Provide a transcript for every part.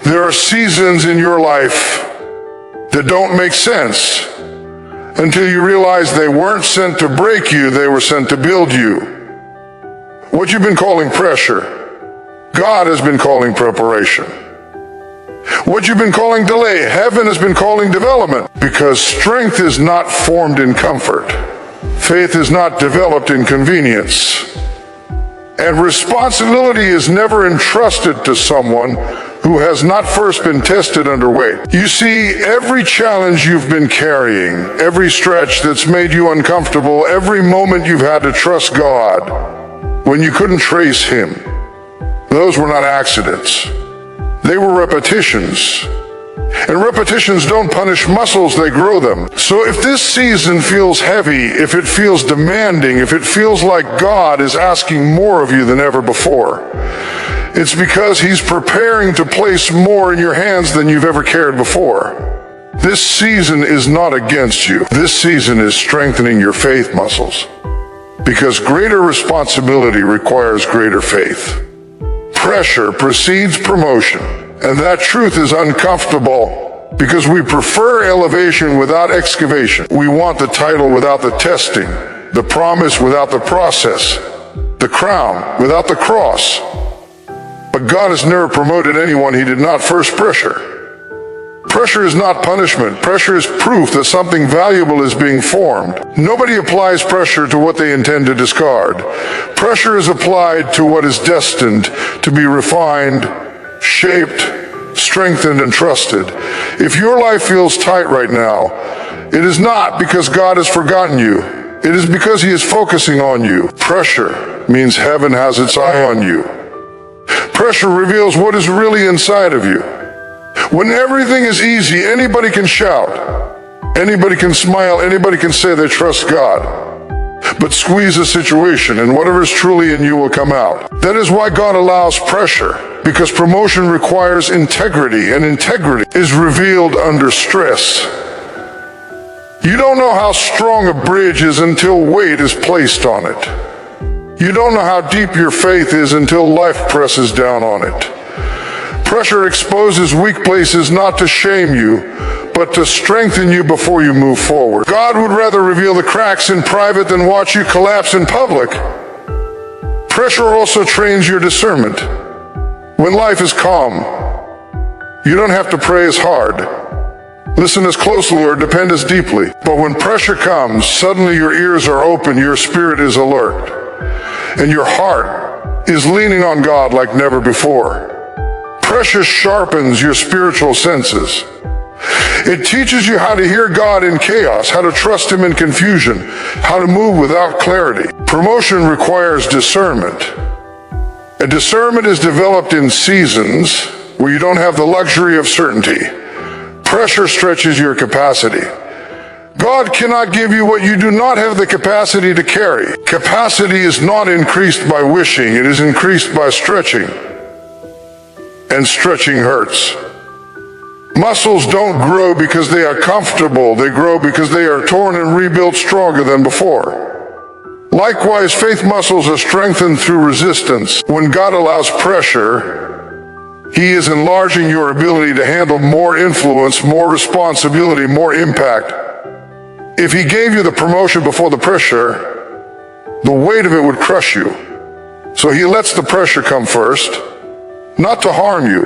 There are seasons in your life that don't make sense until you realize they weren't sent to break you, they were sent to build you. What you've been calling pressure, God has been calling preparation. What you've been calling delay, heaven has been calling development, because strength is not formed in comfort. Faith is not developed in convenience. And responsibility is never entrusted to someone who has not first been tested under weight. You see, every challenge you've been carrying, every stretch that's made you uncomfortable, every moment you've had to trust God when you couldn't trace Him, those were not accidents. They were repetitions. And repetitions don't punish muscles, they grow them. So if this season feels heavy, if it feels demanding, if it feels like God is asking more of you than ever before, it's because He's preparing to place more in your hands than you've ever carried before. This season is not against you. This season is strengthening your faith muscles, because greater responsibility requires greater faith. Pressure precedes promotion, and that truth is uncomfortable because we prefer elevation without excavation. We want the title without the testing, the promise without the process, the crown without the cross. But God has never promoted anyone He did not first pressure. Pressure is not punishment. Pressure is proof that something valuable is being formed. Nobody applies pressure to what they intend to discard. Pressure is applied to what is destined to be refined, shaped, strengthened, and trusted. If your life feels tight right now, it is not because God has forgotten you. It is because He is focusing on you. Pressure means heaven has its eye on you. Pressure reveals what is really inside of you. When everything is easy, anybody can shout, anybody can smile, anybody can say they trust God. But squeeze a situation and whatever is truly in you will come out. That is why God allows pressure, because promotion requires integrity, and integrity is revealed under stress. You don't know how strong a bridge is until weight is placed on it. You don't know how deep your faith is until life presses down on it. Pressure exposes weak places not to shame you, but to strengthen you before you move forward. God would rather reveal the cracks in private than watch you collapse in public. Pressure also trains your discernment. When life is calm, you don't have to pray as hard, listen as closely, or depend as deeply. But when pressure comes, suddenly your ears are open, your spirit is alert, and your heart is leaning on God like never before. Pressure sharpens your spiritual senses. It teaches you how to hear God in chaos, how to trust Him in confusion, how to move without clarity. Promotion requires discernment. And discernment is developed in seasons where you don't have the luxury of certainty. Pressure stretches your capacity. God cannot give you what you do not have the capacity to carry. Capacity is not increased by wishing, it is increased by stretching. And stretching hurts. Muscles don't grow because they are comfortable. They grow because they are torn and rebuilt stronger than before. Likewise, faith muscles are strengthened through resistance. When God allows pressure, He is enlarging your ability to handle more influence, more responsibility, more impact. If He gave you the promotion before the pressure, the weight of it would crush you. So He lets the pressure come first, not to harm you,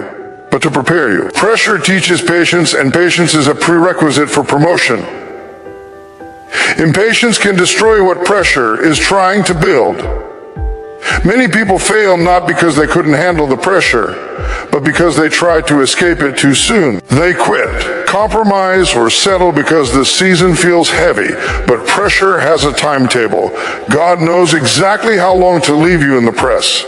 but to prepare you. Pressure teaches patience, and patience is a prerequisite for promotion. Impatience can destroy what pressure is trying to build. Many people fail not because they couldn't handle the pressure, but because they tried to escape it too soon. They quit, compromise, or settle because the season feels heavy, but pressure has a timetable. God knows exactly how long to leave you in the press.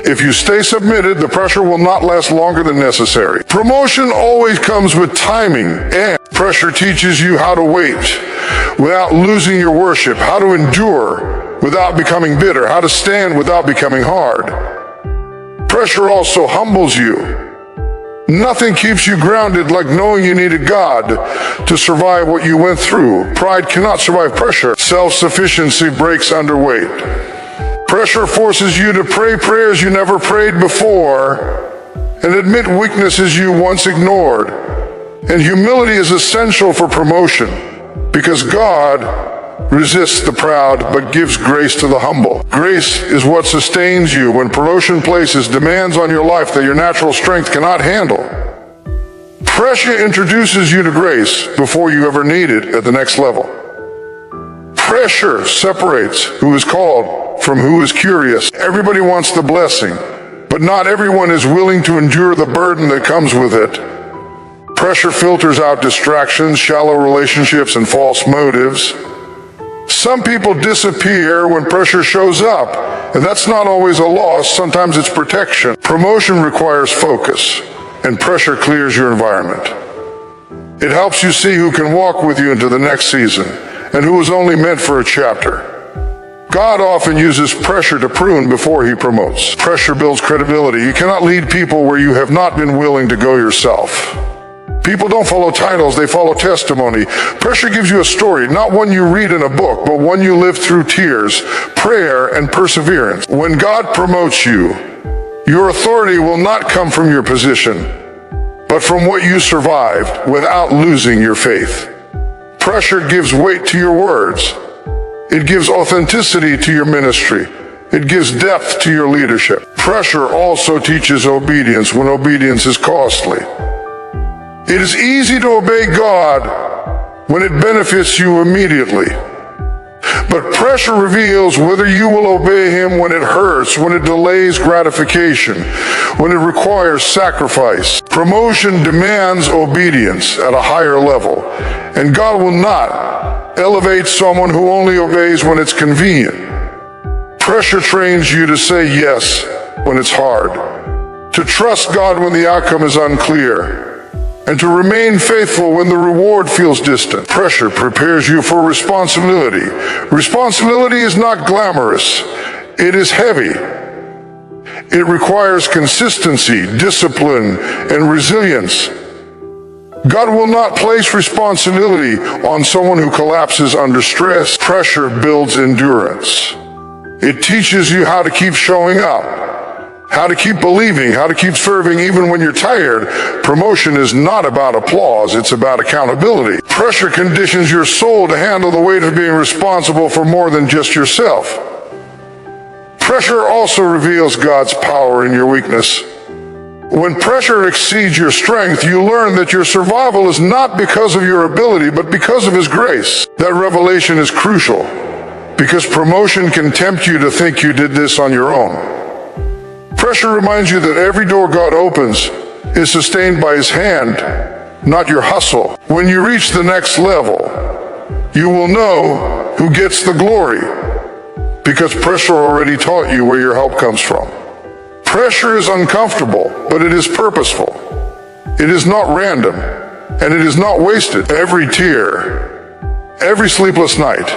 If you stay submitted, the pressure will not last longer than necessary. Promotion always comes with timing, and pressure teaches you how to wait without losing your worship, how to endure without becoming bitter, how to stand without becoming hard. Pressure also humbles you. Nothing keeps you grounded like knowing you needed God to survive what you went through. Pride cannot survive pressure. Self-sufficiency breaks under weight. Pressure forces you to pray prayers you never prayed before, and admit weaknesses you once ignored. And humility is essential for promotion, because God resists the proud but gives grace to the humble. Grace is what sustains you when promotion places demands on your life that your natural strength cannot handle. Pressure introduces you to grace before you ever need it at the next level. Pressure separates who is called from who is curious. Everybody wants the blessing, but not everyone is willing to endure the burden that comes with it. Pressure filters out distractions, shallow relationships, and false motives. Some people disappear when pressure shows up, and that's not always a loss. Sometimes it's protection. Promotion requires focus, and pressure clears your environment. It helps you see who can walk with you into the next season, and who is only meant for a chapter. God often uses pressure to prune before he promotes. Pressure builds credibility. You cannot lead people where you have not been willing to go yourself. People don't follow titles, they follow testimony. Pressure gives you a story, not one you read in a book, but one you live through tears, prayer, and perseverance. When God promotes you, your authority will not come from your position, but from what you survived without losing your faith. Pressure gives weight to your words. It gives authenticity to your ministry. It gives depth to your leadership. Pressure also teaches obedience when obedience is costly. It is easy to obey God when it benefits you immediately. But pressure reveals whether you will obey him when it hurts, when it delays gratification, when it requires sacrifice. Promotion demands obedience at a higher level, and God will not elevate someone who only obeys when it's convenient. Pressure trains you to say yes when it's hard, to trust God when the outcome is unclear, and to remain faithful when the reward feels distant. Pressure prepares you for responsibility. Responsibility is not glamorous. It is heavy. It requires consistency, discipline, and resilience. God will not place responsibility on someone who collapses under stress. Pressure builds endurance. It teaches you how to keep showing up, how to keep believing, how to keep serving even when you're tired. Promotion is not about applause, it's about accountability. Pressure conditions your soul to handle the weight of being responsible for more than just yourself. Pressure also reveals God's power in your weakness. When pressure exceeds your strength, you learn that your survival is not because of your ability, but because of his grace. That revelation is crucial, because promotion can tempt you to think you did this on your own. Pressure reminds you that every door God opens is sustained by his hand, not your hustle. When you reach the next level, you will know who gets the glory, because pressure already taught you where your help comes from. Pressure is uncomfortable, but it is purposeful. It is not random, and it is not wasted. Every tear, every sleepless night,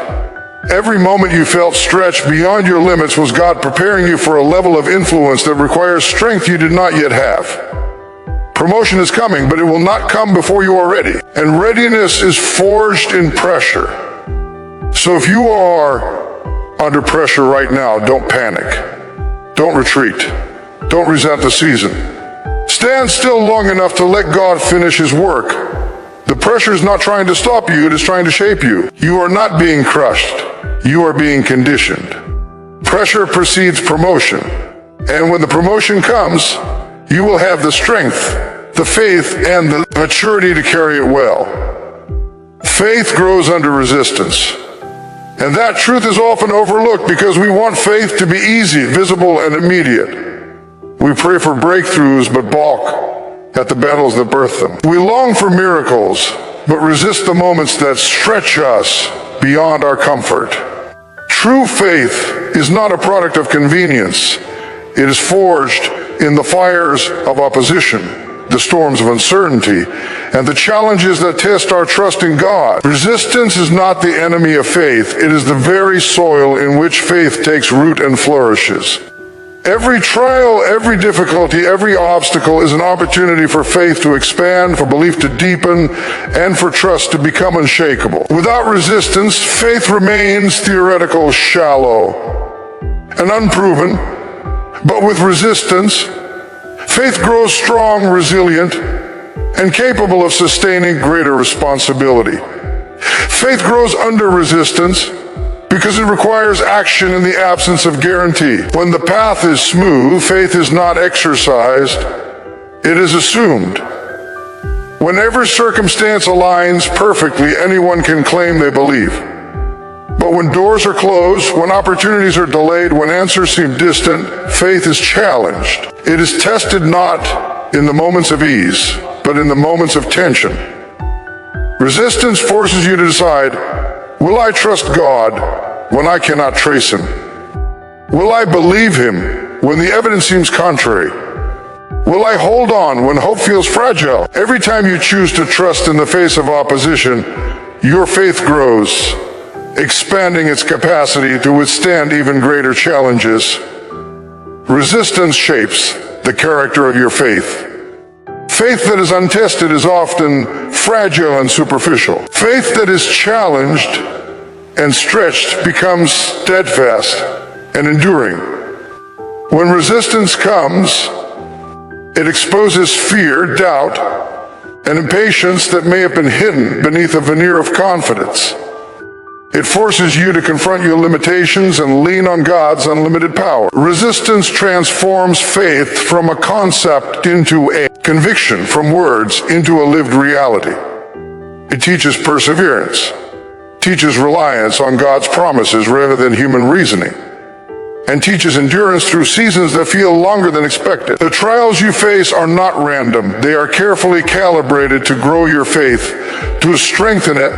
every moment you felt stretched beyond your limits was God preparing you for a level of influence that requires strength you did not yet have. Promotion is coming, but it will not come before you are ready. And readiness is forged in pressure. So if you are under pressure right now, don't panic. Don't retreat. Don't resent the season. Stand still long enough to let God finish his work. The pressure is not trying to stop you, it is trying to shape you. You are not being crushed. You are being conditioned. Pressure precedes promotion. And when the promotion comes, you will have the strength, the faith, and the maturity to carry it well. Faith grows under resistance. And that truth is often overlooked because we want faith to be easy, visible, and immediate. We pray for breakthroughs but balk at the battles that birth them. We long for miracles, but resist the moments that stretch us beyond our comfort. True faith is not a product of convenience. It is forged in the fires of opposition, the storms of uncertainty, and the challenges that test our trust in God. Resistance is not the enemy of faith. It is the very soil in which faith takes root and flourishes. Every trial, every difficulty, every obstacle is an opportunity for faith to expand, for belief to deepen, and for trust to become unshakable. Without resistance, faith remains theoretical, shallow, and unproven. But with resistance, Faith grows strong, resilient, and capable of sustaining greater responsibility. Faith grows under resistance because it requires action in the absence of guarantee. When the path is smooth, faith is not exercised, it is assumed. Whenever circumstance aligns perfectly, anyone can claim they believe. But when doors are closed, when opportunities are delayed, when answers seem distant, faith is challenged. It is tested not in the moments of ease, but in the moments of tension. Resistance forces you to decide, will I trust God when I cannot trace Him? Will I believe Him when the evidence seems contrary? Will I hold on when hope feels fragile? Every time you choose to trust in the face of opposition, your faith grows, expanding its capacity to withstand even greater challenges. Resistance shapes the character of your faith. Faith that is untested is often fragile and superficial. Faith that is challenged and stretched becomes steadfast and enduring. When resistance comes, it exposes fear, doubt, and impatience that may have been hidden beneath a veneer of confidence. It forces you to confront your limitations and lean on God's unlimited power. Resistance transforms faith from a concept into a conviction, from words into a lived reality. It teaches perseverance, teaches reliance on God's promises rather than human reasoning, and teaches endurance through seasons that feel longer than expected. The trials you face are not random. They are carefully calibrated to grow your faith, to strengthen it,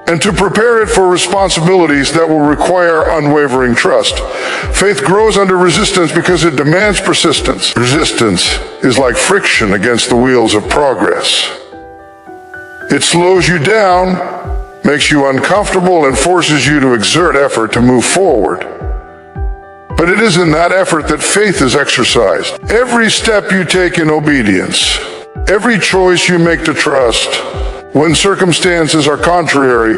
and to prepare it for responsibilities that will require unwavering trust. Faith grows under resistance because it demands persistence. Resistance is like friction against the wheels of progress. It slows you down, makes you uncomfortable, and forces you to exert effort to move forward. But it is in that effort that faith is exercised. Every step you take in obedience, every choice you make to trust, when circumstances are contrary,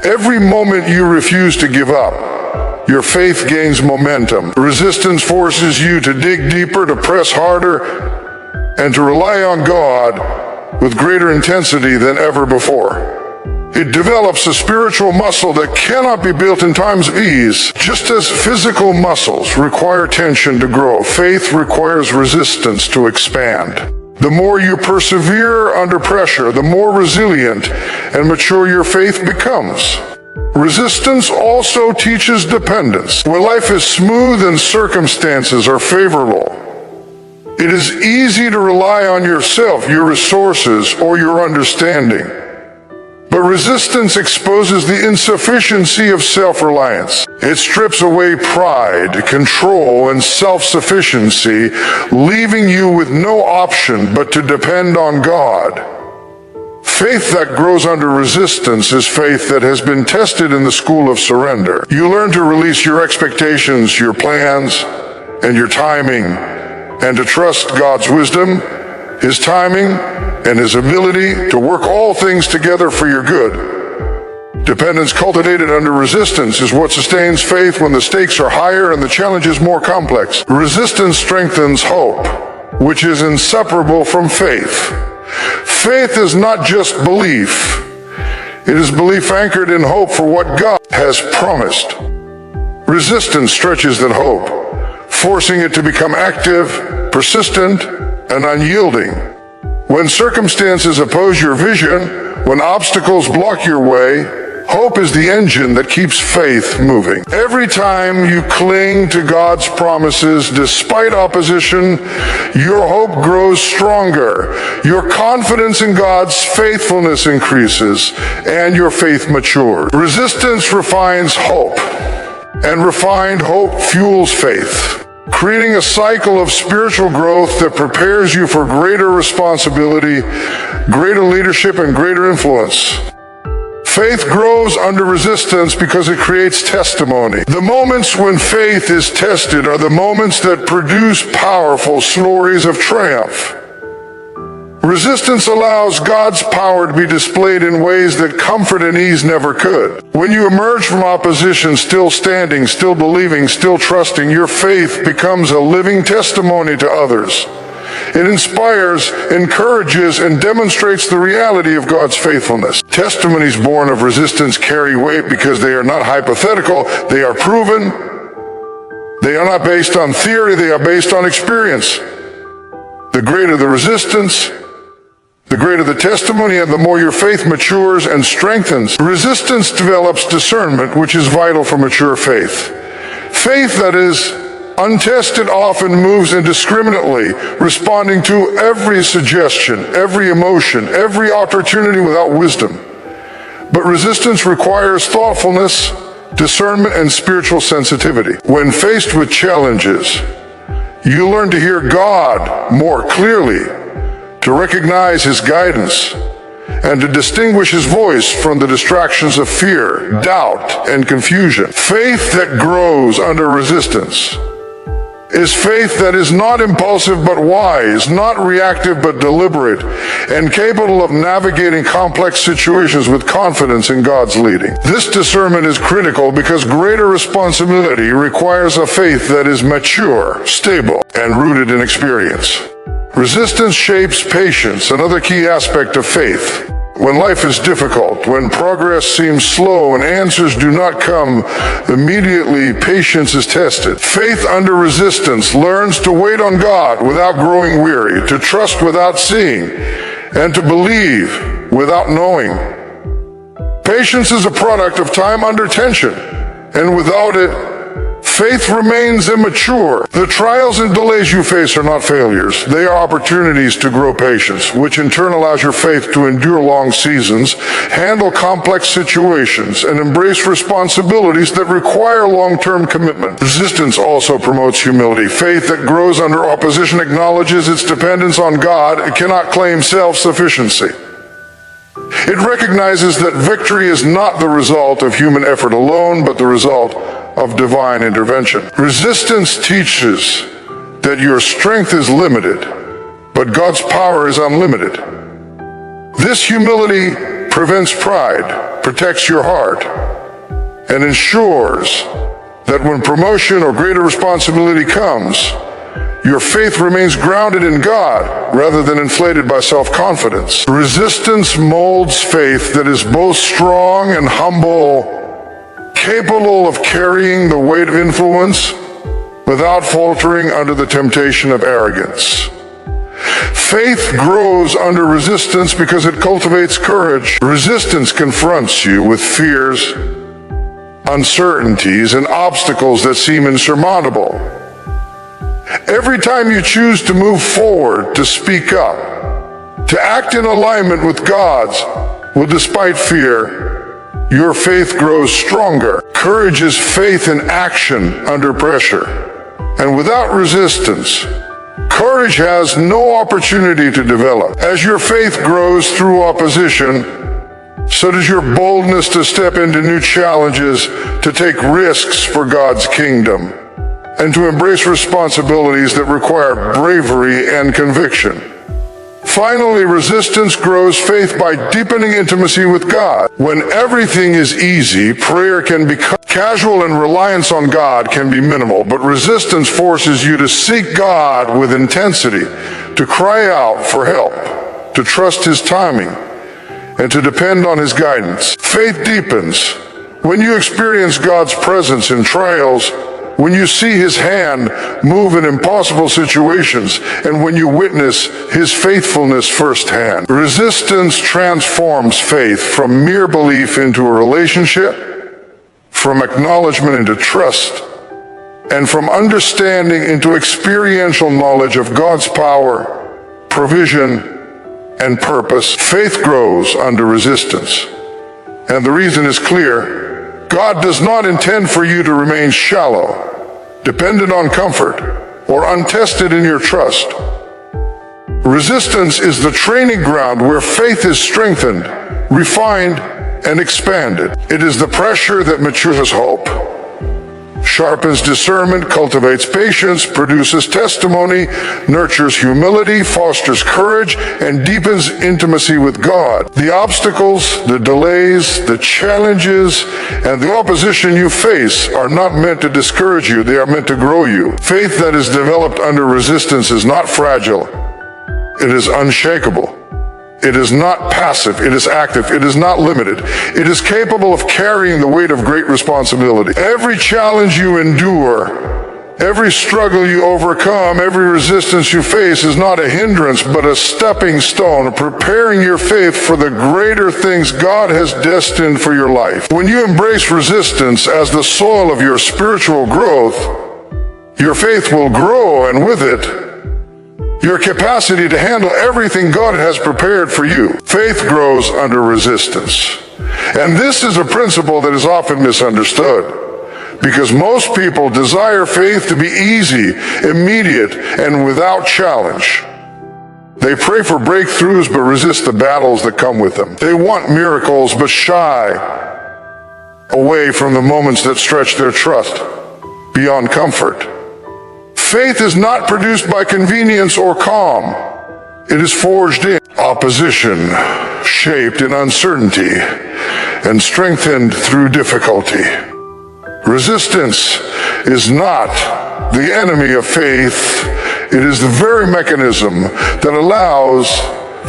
every moment you refuse to give up, your faith gains momentum. Resistance forces you to dig deeper, to press harder, and to rely on God with greater intensity than ever before. It develops a spiritual muscle that cannot be built in times of ease. Just as physical muscles require tension to grow, faith requires resistance to expand. The more you persevere under pressure, the more resilient and mature your faith becomes. Resistance also teaches dependence. When life is smooth and circumstances are favorable, it is easy to rely on yourself, your resources, or your understanding. But resistance exposes the insufficiency of self-reliance. It strips away pride, control, and self-sufficiency, leaving you with no option but to depend on God. Faith that grows under resistance is faith that has been tested in the school of surrender. You learn to release your expectations, your plans, and your timing, and to trust God's wisdom, His timing, and His ability to work all things together for your good. Dependence cultivated under resistance is what sustains faith when the stakes are higher and the challenge is more complex. Resistance strengthens hope, which is inseparable from faith. Faith is not just belief. It is belief anchored in hope for what God has promised. Resistance stretches that hope, forcing it to become active, persistent, and unyielding. When circumstances oppose your vision, when obstacles block your way, hope is the engine that keeps faith moving. Every time you cling to God's promises despite opposition, your hope grows stronger. Your confidence in God's faithfulness increases, and your faith matures. Resistance refines hope, and refined hope fuels faith, creating a cycle of spiritual growth that prepares you for greater responsibility, greater leadership, and greater influence. Faith grows under resistance because it creates testimony. The moments when faith is tested are the moments that produce powerful stories of triumph. Resistance allows God's power to be displayed in ways that comfort and ease never could. When you emerge from opposition still standing, still believing, still trusting, your faith becomes a living testimony to others. It inspires, encourages, and demonstrates the reality of God's faithfulness. Testimonies born of resistance carry weight because they are not hypothetical, they are proven. They are not based on theory, they are based on experience. The greater the resistance, the greater the testimony, and the more your faith matures and strengthens. Resistance develops discernment, which is vital for mature faith. Faith that is untested often moves indiscriminately, responding to every suggestion, every emotion, every opportunity without wisdom. But resistance requires thoughtfulness, discernment, and spiritual sensitivity. When faced with challenges, you learn to hear God more clearly, to recognize His guidance, and to distinguish His voice from the distractions of fear, doubt, and confusion. Faith that grows under resistance is faith that is not impulsive but wise, not reactive but deliberate, and capable of navigating complex situations with confidence in God's leading. This discernment is critical because greater responsibility requires a faith that is mature, stable, and rooted in experience. Resistance shapes patience, another key aspect of faith. When life is difficult, when progress seems slow and answers do not come immediately, patience is tested. Faith under resistance learns to wait on God without growing weary, to trust without seeing, and to believe without knowing. Patience is a product of time under tension, and without it, faith remains immature. The trials and delays you face are not failures. They are opportunities to grow patience, which in turn allows your faith to endure long seasons, handle complex situations, and embrace responsibilities that require long-term commitment. Resistance also promotes humility. Faith that grows under opposition acknowledges its dependence on God. It cannot claim self-sufficiency. It recognizes that victory is not the result of human effort alone, but the result of divine intervention. Resistance teaches that your strength is limited, but God's power is unlimited. This humility prevents pride, protects your heart, and ensures that when promotion or greater responsibility comes, your faith remains grounded in God rather than inflated by self-confidence. Resistance molds faith that is both strong and humble, capable of carrying the weight of influence without faltering under the temptation of arrogance. Faith grows under resistance because it cultivates courage. Resistance confronts you with fears, uncertainties, and obstacles that seem insurmountable. Every time you choose to move forward, to speak up, to act in alignment with God's, despite fear, your faith grows stronger. Courage is faith in action under pressure. And without resistance, courage has no opportunity to develop. As your faith grows through opposition, so does your boldness to step into new challenges, to take risks for God's kingdom, and to embrace responsibilities that require bravery and conviction. Finally, resistance grows faith by deepening intimacy with God. When everything is easy, prayer can become casual and reliance on God can be minimal, but resistance forces you to seek God with intensity, to cry out for help, to trust His timing, and to depend on His guidance. Faith deepens when you experience God's presence in trials, when you see His hand move in impossible situations, and when you witness His faithfulness firsthand. Resistance transforms faith from mere belief into a relationship, from acknowledgement into trust, and from understanding into experiential knowledge of God's power, provision, and purpose. Faith grows under resistance. And the reason is clear. God does not intend for you to remain shallow, dependent on comfort, or untested in your trust. Resistance is the training ground where faith is strengthened, refined, and expanded. It is the pressure that matures hope, sharpens discernment, cultivates patience, produces testimony, nurtures humility, fosters courage, and deepens intimacy with God. The obstacles, the delays, the challenges, and the opposition you face are not meant to discourage you, they are meant to grow you. Faith that is developed under resistance is not fragile. It is unshakable. It is not passive. It is active. It is not limited. It is capable of carrying the weight of great responsibility. Every challenge you endure, every struggle you overcome, every resistance you face is not a hindrance, but a stepping stone, preparing your faith for the greater things God has destined for your life. When you embrace resistance as the soil of your spiritual growth, your faith will grow, and with it, your capacity to handle everything God has prepared for you. Faith grows under resistance. And this is a principle that is often misunderstood, because most people desire faith to be easy, immediate, and without challenge. They pray for breakthroughs but resist the battles that come with them. They want miracles but shy away from the moments that stretch their trust beyond comfort. Faith is not produced by convenience or calm. It is forged in opposition, shaped in uncertainty, and strengthened through difficulty. Resistance is not the enemy of faith. It is the very mechanism that allows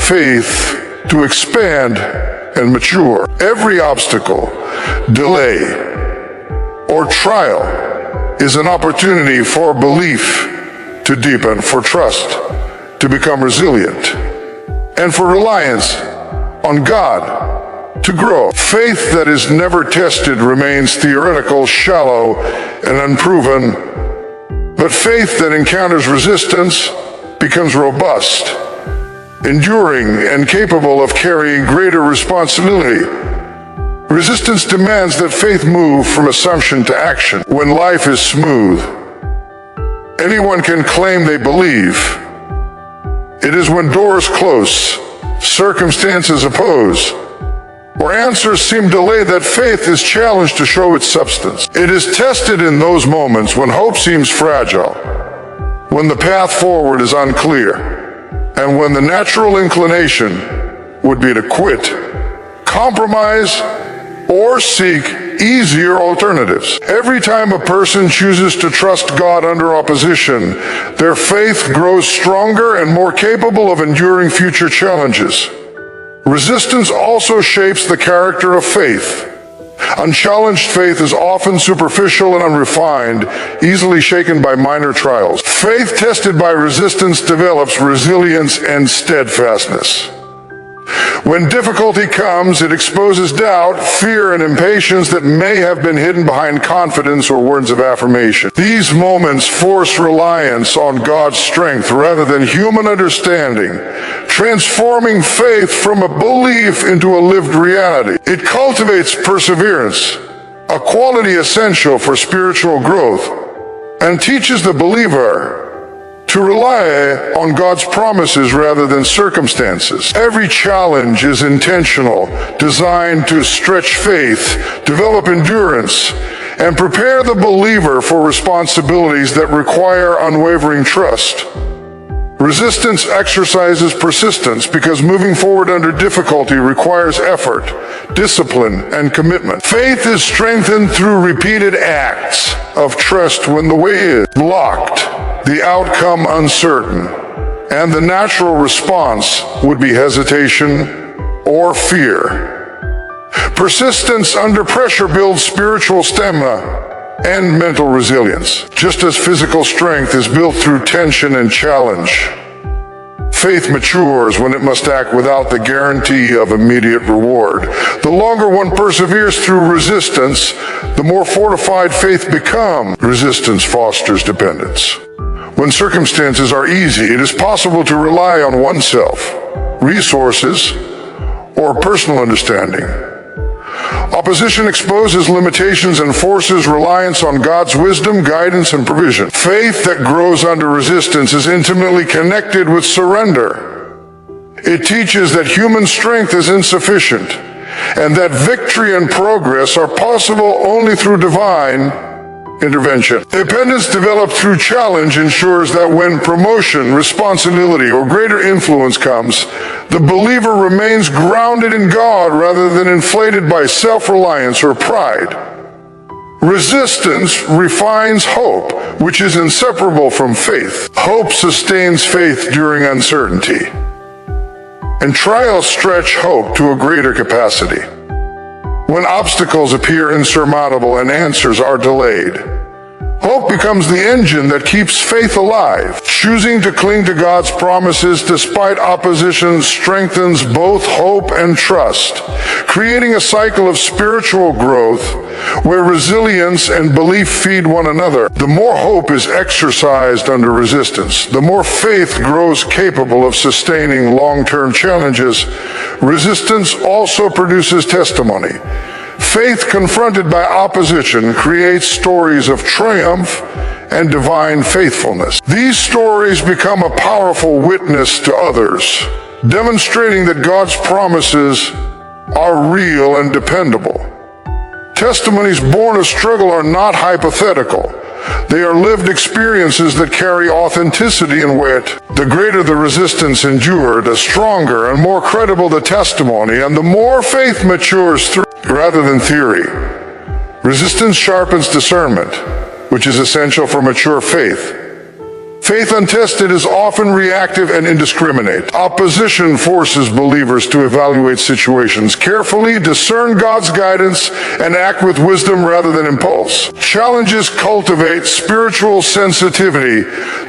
faith to expand and mature. Every obstacle, delay, or trial is an opportunity for belief to deepen, for trust to become resilient, and for reliance on God to grow. Faith that is never tested remains theoretical, shallow, and unproven, but faith that encounters resistance becomes robust, enduring, and capable of carrying greater responsibility. Resistance demands that faith move from assumption to action. When life is smooth, anyone can claim they believe. It is when doors close, circumstances oppose, or answers seem delayed that faith is challenged to show its substance. It is tested in those moments when hope seems fragile, when the path forward is unclear, and when the natural inclination would be to quit, compromise, or seek easier alternatives. Every time a person chooses to trust God under opposition, their faith grows stronger and more capable of enduring future challenges. Resistance also shapes the character of faith. Unchallenged faith is often superficial and unrefined, easily shaken by minor trials. Faith tested by resistance develops resilience and steadfastness. When difficulty comes, it exposes doubt, fear, and impatience that may have been hidden behind confidence or words of affirmation. These moments force reliance on God's strength rather than human understanding, transforming faith from a belief into a lived reality. It cultivates perseverance, a quality essential for spiritual growth, and teaches the believer to rely on God's promises rather than circumstances. Every challenge is intentional, designed to stretch faith, develop endurance, and prepare the believer for responsibilities that require unwavering trust. Resistance exercises persistence because moving forward under difficulty requires effort, discipline, and commitment. Faith is strengthened through repeated acts of trust when the way is blocked, the outcome uncertain, and the natural response would be hesitation or fear. Persistence under pressure builds spiritual stamina and mental resilience. Just as physical strength is built through tension and challenge, faith matures when it must act without the guarantee of immediate reward. The longer one perseveres through resistance, the more fortified faith becomes. Resistance fosters dependence. When circumstances are easy, it is possible to rely on oneself, resources, or personal understanding. Opposition exposes limitations and forces reliance on God's wisdom, guidance, and provision. Faith that grows under resistance is intimately connected with surrender. It teaches that human strength is insufficient, and that victory and progress are possible only through divine intervention. Dependence developed through challenge ensures that when promotion, responsibility, or greater influence comes, the believer remains grounded in God rather than inflated by self-reliance or pride. Resistance refines hope, which is inseparable from faith. Hope sustains faith during uncertainty, and trials stretch hope to a greater capacity. When obstacles appear insurmountable and answers are delayed, hope becomes the engine that keeps faith alive. Choosing to cling to God's promises despite opposition strengthens both hope and trust, creating a cycle of spiritual growth where resilience and belief feed one another. The more hope is exercised under resistance, the more faith grows capable of sustaining long-term challenges. Resistance also produces testimony. Faith confronted by opposition creates stories of triumph and divine faithfulness. These stories become a powerful witness to others, demonstrating that God's promises are real and dependable. Testimonies born of struggle are not hypothetical. They are lived experiences that carry authenticity and weight. The greater the resistance endured, the stronger and more credible the testimony, and the more faith matures through rather than theory. Resistance sharpens discernment, which is essential for mature faith. Faith untested is often reactive and indiscriminate. Opposition forces believers to evaluate situations carefully, discern God's guidance, and act with wisdom rather than impulse. Challenges cultivate spiritual sensitivity,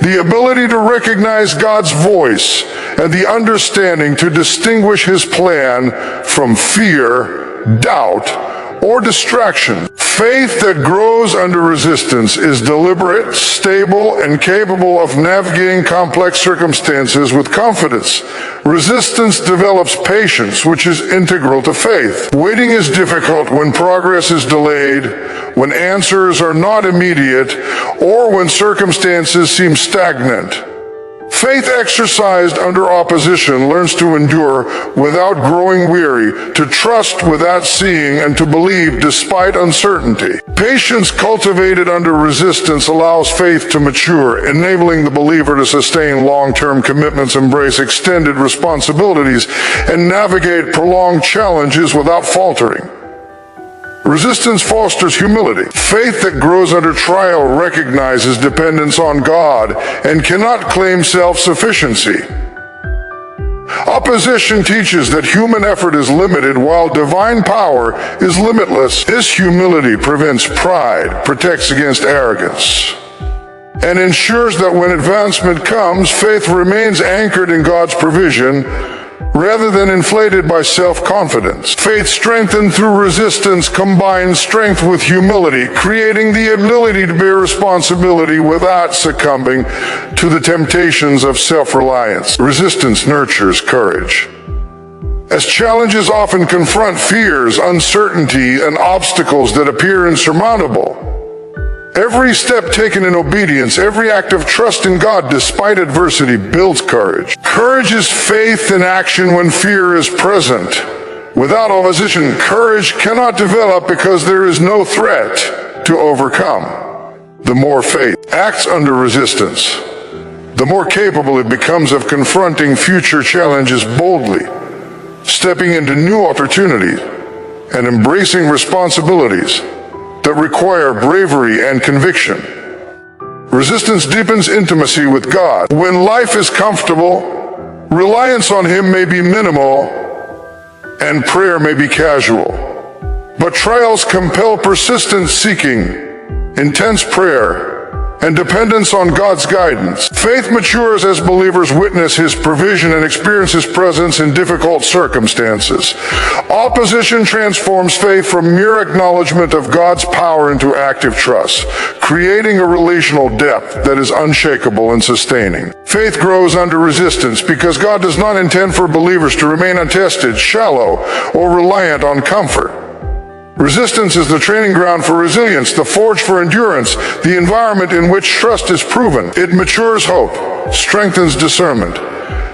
the ability to recognize God's voice, and the understanding to distinguish His plan from fear, doubt, or distraction. Faith that grows under resistance is deliberate, stable, and capable of navigating complex circumstances with confidence. Resistance develops patience, which is integral to faith. Waiting is difficult when progress is delayed, when answers are not immediate, or when circumstances seem stagnant. Faith exercised under opposition learns to endure without growing weary, to trust without seeing, and to believe despite uncertainty. Patience cultivated under resistance allows faith to mature, enabling the believer to sustain long-term commitments, embrace extended responsibilities, and navigate prolonged challenges without faltering. Resistance fosters humility. Faith that grows under trial recognizes dependence on God and cannot claim self-sufficiency. Opposition teaches that human effort is limited while divine power is limitless. This humility prevents pride, protects against arrogance, and ensures that when advancement comes, faith remains anchored in God's provision rather than inflated by self-confidence. Faith strengthened through resistance combines strength with humility, creating the ability to bear responsibility without succumbing to the temptations of self-reliance. Resistance nurtures courage. As challenges often confront fears, uncertainty, and obstacles that appear insurmountable, every step taken in obedience, every act of trust in God despite adversity builds courage. Courage is faith in action when fear is present. Without opposition, courage cannot develop because there is no threat to overcome. The more faith acts under resistance, the more capable it becomes of confronting future challenges boldly, stepping into new opportunities, and embracing responsibilities that require bravery and conviction. Resistance deepens intimacy with God. When life is comfortable, reliance on Him may be minimal and prayer may be casual. But trials compel persistent seeking, intense prayer, and dependence on God's guidance. Faith matures as believers witness His provision and experience His presence in difficult circumstances. Opposition transforms faith from mere acknowledgement of God's power into active trust, creating a relational depth that is unshakable and sustaining. Faith grows under resistance because God does not intend for believers to remain untested, shallow, or reliant on comfort. Resistance is the training ground for resilience, the forge for endurance, the environment in which trust is proven. It matures hope, strengthens discernment,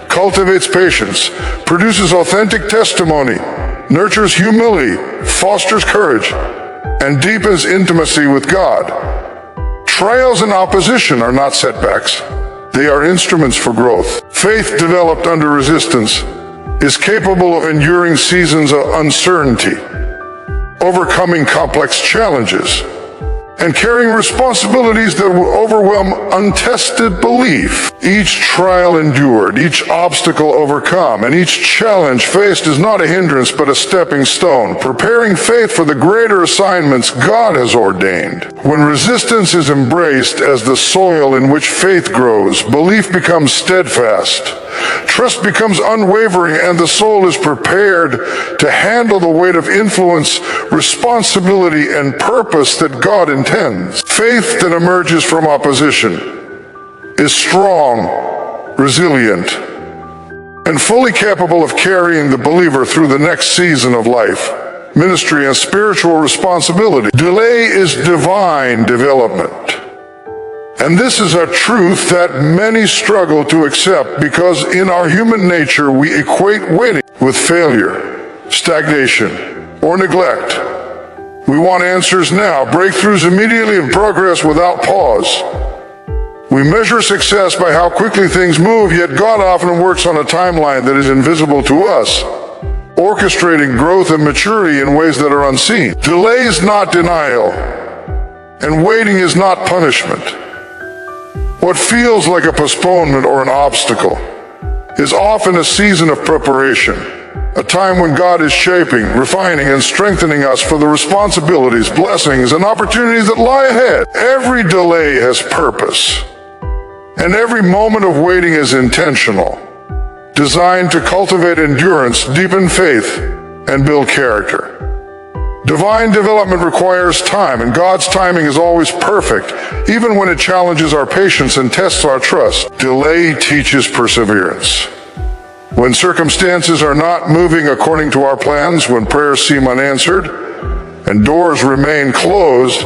cultivates patience, produces authentic testimony, nurtures humility, fosters courage, and deepens intimacy with God. Trials and opposition are not setbacks. They are instruments for growth. Faith developed under resistance is capable of enduring seasons of uncertainty, overcoming complex challenges, and carrying responsibilities that will overwhelm untested belief. Each trial endured, each obstacle overcome, and each challenge faced is not a hindrance but a stepping stone, preparing faith for the greater assignments God has ordained. When resistance is embraced as the soil in which faith grows, belief becomes steadfast, trust becomes unwavering, and the soul is prepared to handle the weight of influence, responsibility, and purpose that God intends. Faith that emerges from opposition is strong, resilient, and fully capable of carrying the believer through the next season of life, ministry, and spiritual responsibility. Delay is divine development. And this is a truth that many struggle to accept because in our human nature we equate waiting with failure, stagnation, or neglect. We want answers now, breakthroughs immediately, and progress without pause. We measure success by how quickly things move, yet God often works on a timeline that is invisible to us, orchestrating growth and maturity in ways that are unseen. Delay is not denial, and waiting is not punishment. What feels like a postponement or an obstacle is often a season of preparation, a time when God is shaping, refining, and strengthening us for the responsibilities, blessings, and opportunities that lie ahead. Every delay has purpose, and every moment of waiting is intentional, designed to cultivate endurance, deepen faith, and build character. Divine development requires time, and God's timing is always perfect, even when it challenges our patience and tests our trust. Delay teaches perseverance. When circumstances are not moving according to our plans, when prayers seem unanswered, and doors remain closed,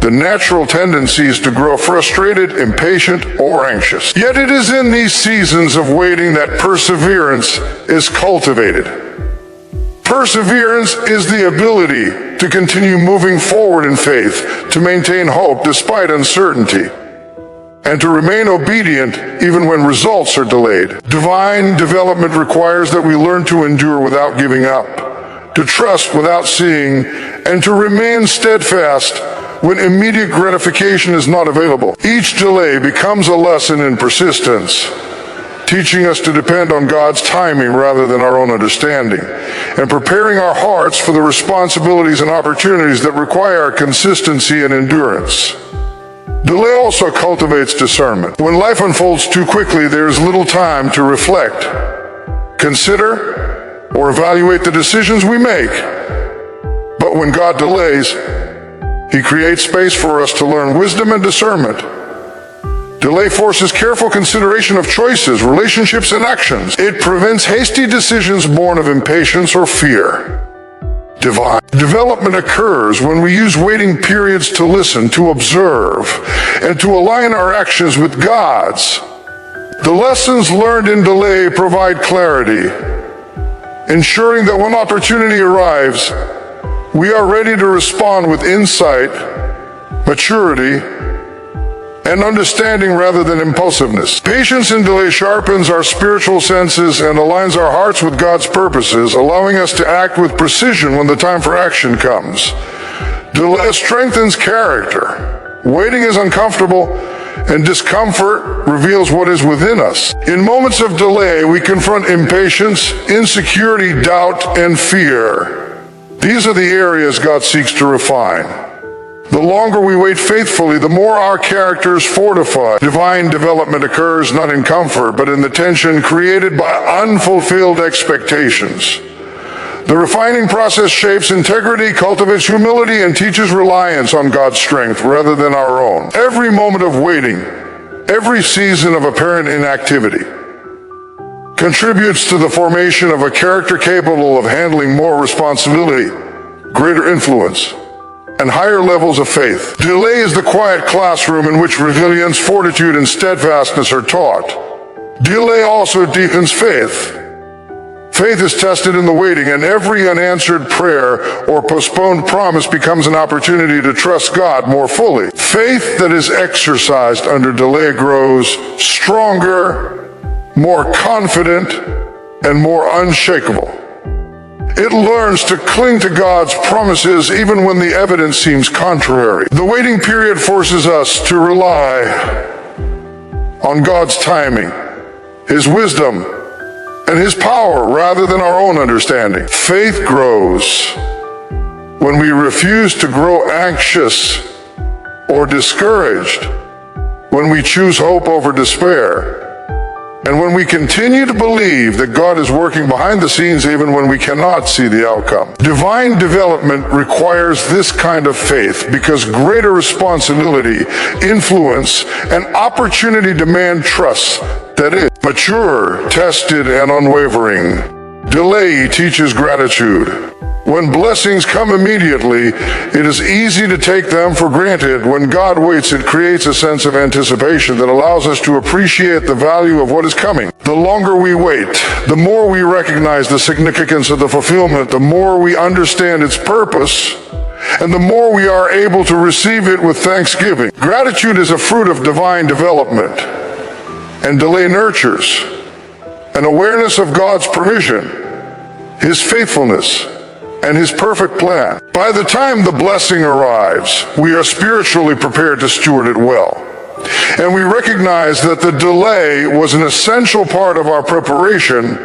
the natural tendency is to grow frustrated, impatient, or anxious. Yet it is in these seasons of waiting that perseverance is cultivated. Perseverance is the ability to continue moving forward in faith, to maintain hope despite uncertainty, and to remain obedient even when results are delayed. Divine development requires that we learn to endure without giving up, to trust without seeing, and to remain steadfast when immediate gratification is not available. Each delay becomes a lesson in persistence, teaching us to depend on God's timing rather than our own understanding, and preparing our hearts for the responsibilities and opportunities that require consistency and endurance. Delay also cultivates discernment. When life unfolds too quickly, there is little time to reflect, consider, or evaluate the decisions we make. But when God delays, He creates space for us to learn wisdom and discernment. Delay forces careful consideration of choices, relationships, and actions. It prevents hasty decisions born of impatience or fear. Divine development occurs when we use waiting periods to listen, to observe, and to align our actions with God's. The lessons learned in delay provide clarity, ensuring that when opportunity arrives, we are ready to respond with insight, maturity, and understanding rather than impulsiveness. Patience in delay sharpens our spiritual senses and aligns our hearts with God's purposes, allowing us to act with precision when the time for action comes. Delay strengthens character. Waiting is uncomfortable, and discomfort reveals what is within us. In moments of delay, we confront impatience, insecurity, doubt, and fear. These are the areas God seeks to refine. The longer we wait faithfully, the more our character is fortified. Divine development occurs not in comfort, but in the tension created by unfulfilled expectations. The refining process shapes integrity, cultivates humility, and teaches reliance on God's strength rather than our own. Every moment of waiting, every season of apparent inactivity, contributes to the formation of a character capable of handling more responsibility, greater influence, and higher levels of faith. Delay is the quiet classroom in which resilience, fortitude, and steadfastness are taught. Delay also deepens faith. Faith is tested in the waiting, and every unanswered prayer or postponed promise becomes an opportunity to trust God more fully. Faith that is exercised under delay grows stronger, more confident, and more unshakable. It learns to cling to God's promises even when the evidence seems contrary. The waiting period forces us to rely on God's timing, His wisdom, and His power rather than our own understanding. Faith grows when we refuse to grow anxious or discouraged, when we choose hope over despair, and when we continue to believe that God is working behind the scenes even when we cannot see the outcome. Divine development requires this kind of faith because greater responsibility, influence, and opportunity demand trust that is mature, tested, and unwavering. Delay teaches gratitude. When blessings come immediately, it is easy to take them for granted. When God waits, it creates a sense of anticipation that allows us to appreciate the value of what is coming. The longer we wait, the more we recognize the significance of the fulfillment, the more we understand its purpose, and the more we are able to receive it with thanksgiving. Gratitude is a fruit of divine development, and delay nurtures an awareness of God's provision, His faithfulness, and His perfect plan. By the time the blessing arrives, we are spiritually prepared to steward it well. And we recognize that the delay was an essential part of our preparation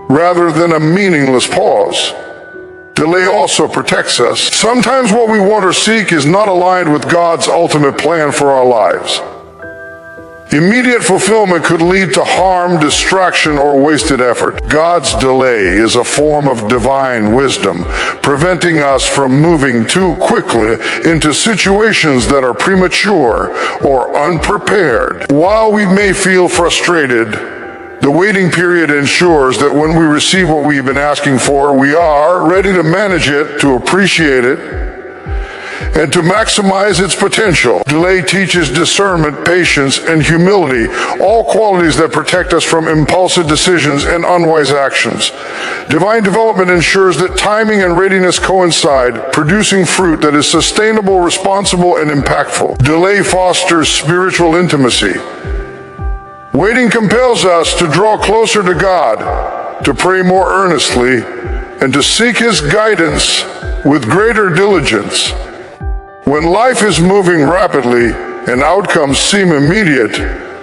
rather than a meaningless pause. Delay also protects us. Sometimes what we want or seek is not aligned with God's ultimate plan for our lives. Immediate fulfillment could lead to harm, distraction, or wasted effort. God's delay is a form of divine wisdom, preventing us from moving too quickly into situations that are premature or unprepared. While we may feel frustrated, the waiting period ensures that when we receive what we've been asking for, we are ready to manage it, to appreciate it, and to maximize its potential. Delay teaches discernment, patience, and humility, all qualities that protect us from impulsive decisions and unwise actions. Divine development ensures that timing and readiness coincide, producing fruit that is sustainable, responsible, and impactful. Delay fosters spiritual intimacy. Waiting compels us to draw closer to God, to pray more earnestly, and to seek His guidance with greater diligence. When life is moving rapidly and outcomes seem immediate,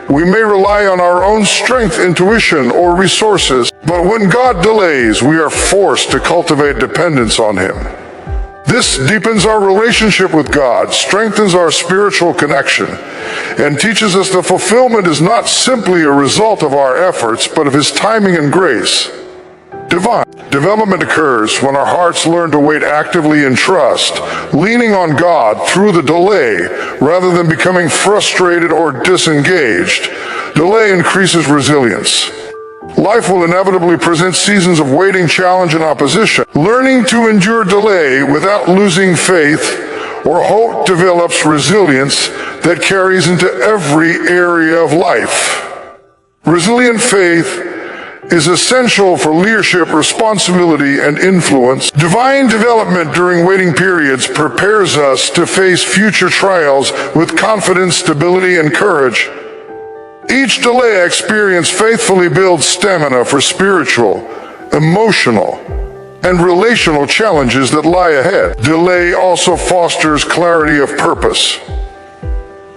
we may rely on our own strength, intuition, or resources. But when God delays, we are forced to cultivate dependence on Him. This deepens our relationship with God, strengthens our spiritual connection, and teaches us that fulfillment is not simply a result of our efforts, but of His timing and grace. Divine development occurs when our hearts learn to wait actively in trust, leaning on God through the delay rather than becoming frustrated or disengaged. Delay increases resilience. Life will inevitably present seasons of waiting, challenge, and opposition. Learning to endure delay without losing faith or hope develops resilience that carries into every area of life. Resilient faith is essential for leadership, responsibility, and influence. Divine development during waiting periods prepares us to face future trials with confidence, stability, and courage. Each delay experience faithfully builds stamina for spiritual, emotional, and relational challenges that lie ahead. Delay also fosters clarity of purpose.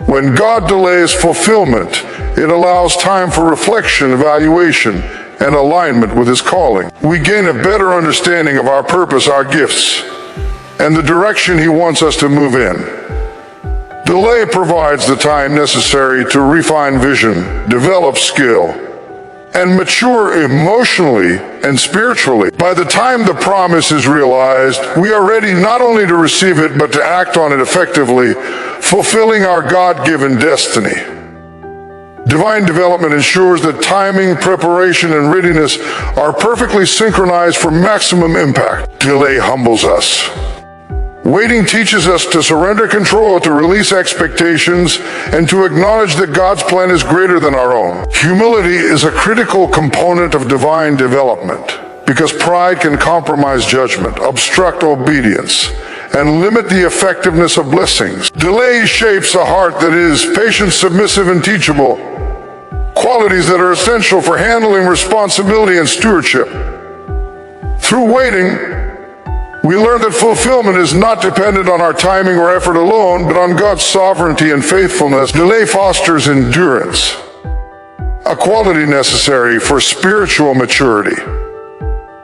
When God delays fulfillment, it allows time for reflection, evaluation, and alignment with His calling. We gain a better understanding of our purpose, our gifts, and the direction He wants us to move in. Delay provides the time necessary to refine vision, develop skill, and mature emotionally and spiritually. By the time the promise is realized, we are ready not only to receive it, but to act on it effectively, fulfilling our God-given destiny. Divine development ensures that timing, preparation, and readiness are perfectly synchronized for maximum impact. Delay humbles us. Waiting teaches us to surrender control, to release expectations, and to acknowledge that God's plan is greater than our own. Humility is a critical component of divine development because pride can compromise judgment, obstruct obedience, and limit the effectiveness of blessings. Delay shapes a heart that is patient, submissive, and teachable, qualities that are essential for handling responsibility and stewardship. Through waiting, we learn that fulfillment is not dependent on our timing or effort alone, but on God's sovereignty and faithfulness. Delay fosters endurance, a quality necessary for spiritual maturity.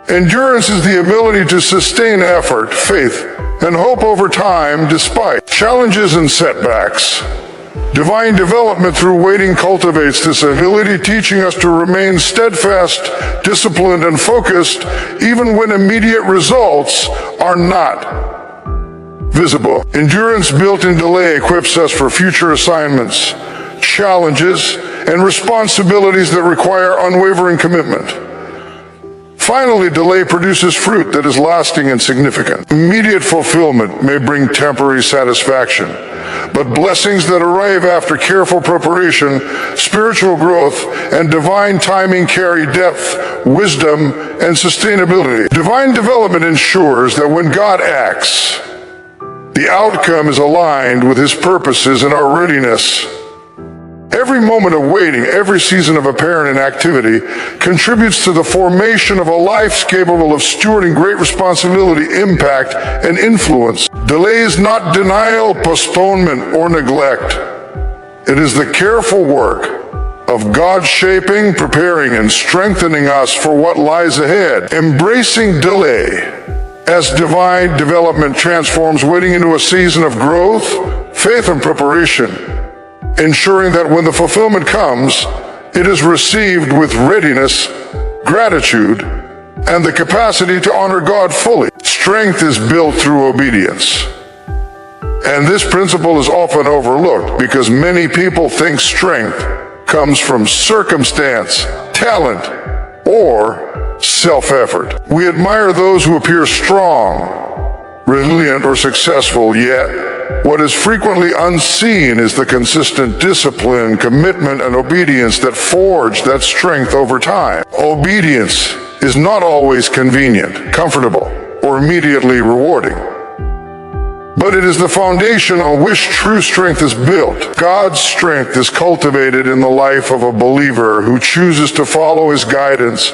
Endurance is the ability to sustain effort, faith, and hope over time despite challenges and setbacks. Divine development through waiting cultivates this ability, teaching us to remain steadfast, disciplined, and focused even when immediate results are not visible. Endurance built in delay equips us for future assignments, challenges, and responsibilities that require unwavering commitment. Finally, delay produces fruit that is lasting and significant. Immediate fulfillment may bring temporary satisfaction, but blessings that arrive after careful preparation, spiritual growth, and divine timing carry depth, wisdom, and sustainability. Divine development ensures that when God acts, the outcome is aligned with His purposes and our readiness. Every moment of waiting, every season of apparent inactivity contributes to the formation of a life capable of stewarding great responsibility, impact, and influence. Delay is not denial, postponement, or neglect. It is the careful work of God shaping, preparing, and strengthening us for what lies ahead. Embracing delay as divine development transforms waiting into a season of growth, faith, and preparation, ensuring that when the fulfillment comes, it is received with readiness, gratitude, and the capacity to honor God fully. Strength is built through obedience. And this principle is often overlooked because many people think strength comes from circumstance, talent, or self-effort. We admire those who appear strong, resilient, or successful, yet what is frequently unseen is the consistent discipline, commitment, and obedience that forge that strength over time. Obedience is not always convenient, comfortable, or immediately rewarding, but it is the foundation on which true strength is built. God's strength is cultivated in the life of a believer who chooses to follow His guidance,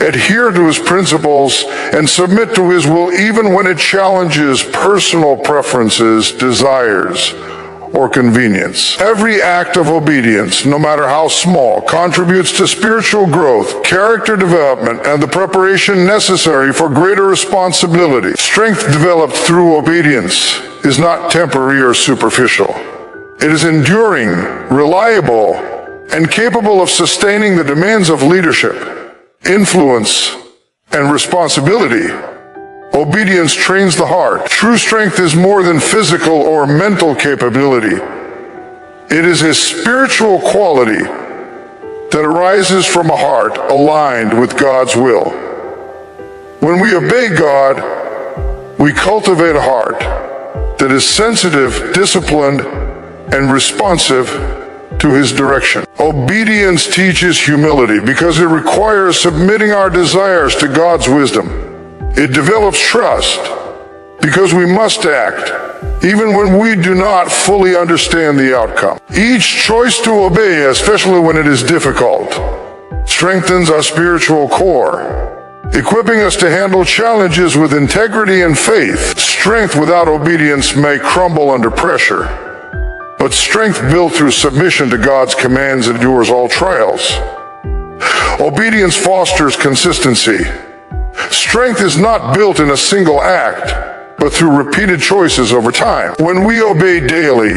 adhere to His principles, and submit to His will even when it challenges personal preferences, desires, or convenience. Every act of obedience, no matter how small, contributes to spiritual growth, character development, and the preparation necessary for greater responsibility. Strength developed through obedience is not temporary or superficial. It is enduring, reliable, and capable of sustaining the demands of leadership, influence, and responsibility. Obedience trains the heart. True strength is more than physical or mental capability. It is a spiritual quality that arises from a heart aligned with God's will. When we obey God, we cultivate a heart that is sensitive, disciplined, and responsive to His direction. Obedience teaches humility because it requires submitting our desires to God's wisdom. It develops trust because we must act even when we do not fully understand the outcome. Each choice to obey, especially when it is difficult, strengthens our spiritual core, equipping us to handle challenges with integrity and faith. Strength without obedience may crumble under pressure, but strength built through submission to God's commands endures all trials. Obedience fosters consistency. Strength is not built in a single act, but through repeated choices over time. When we obey daily,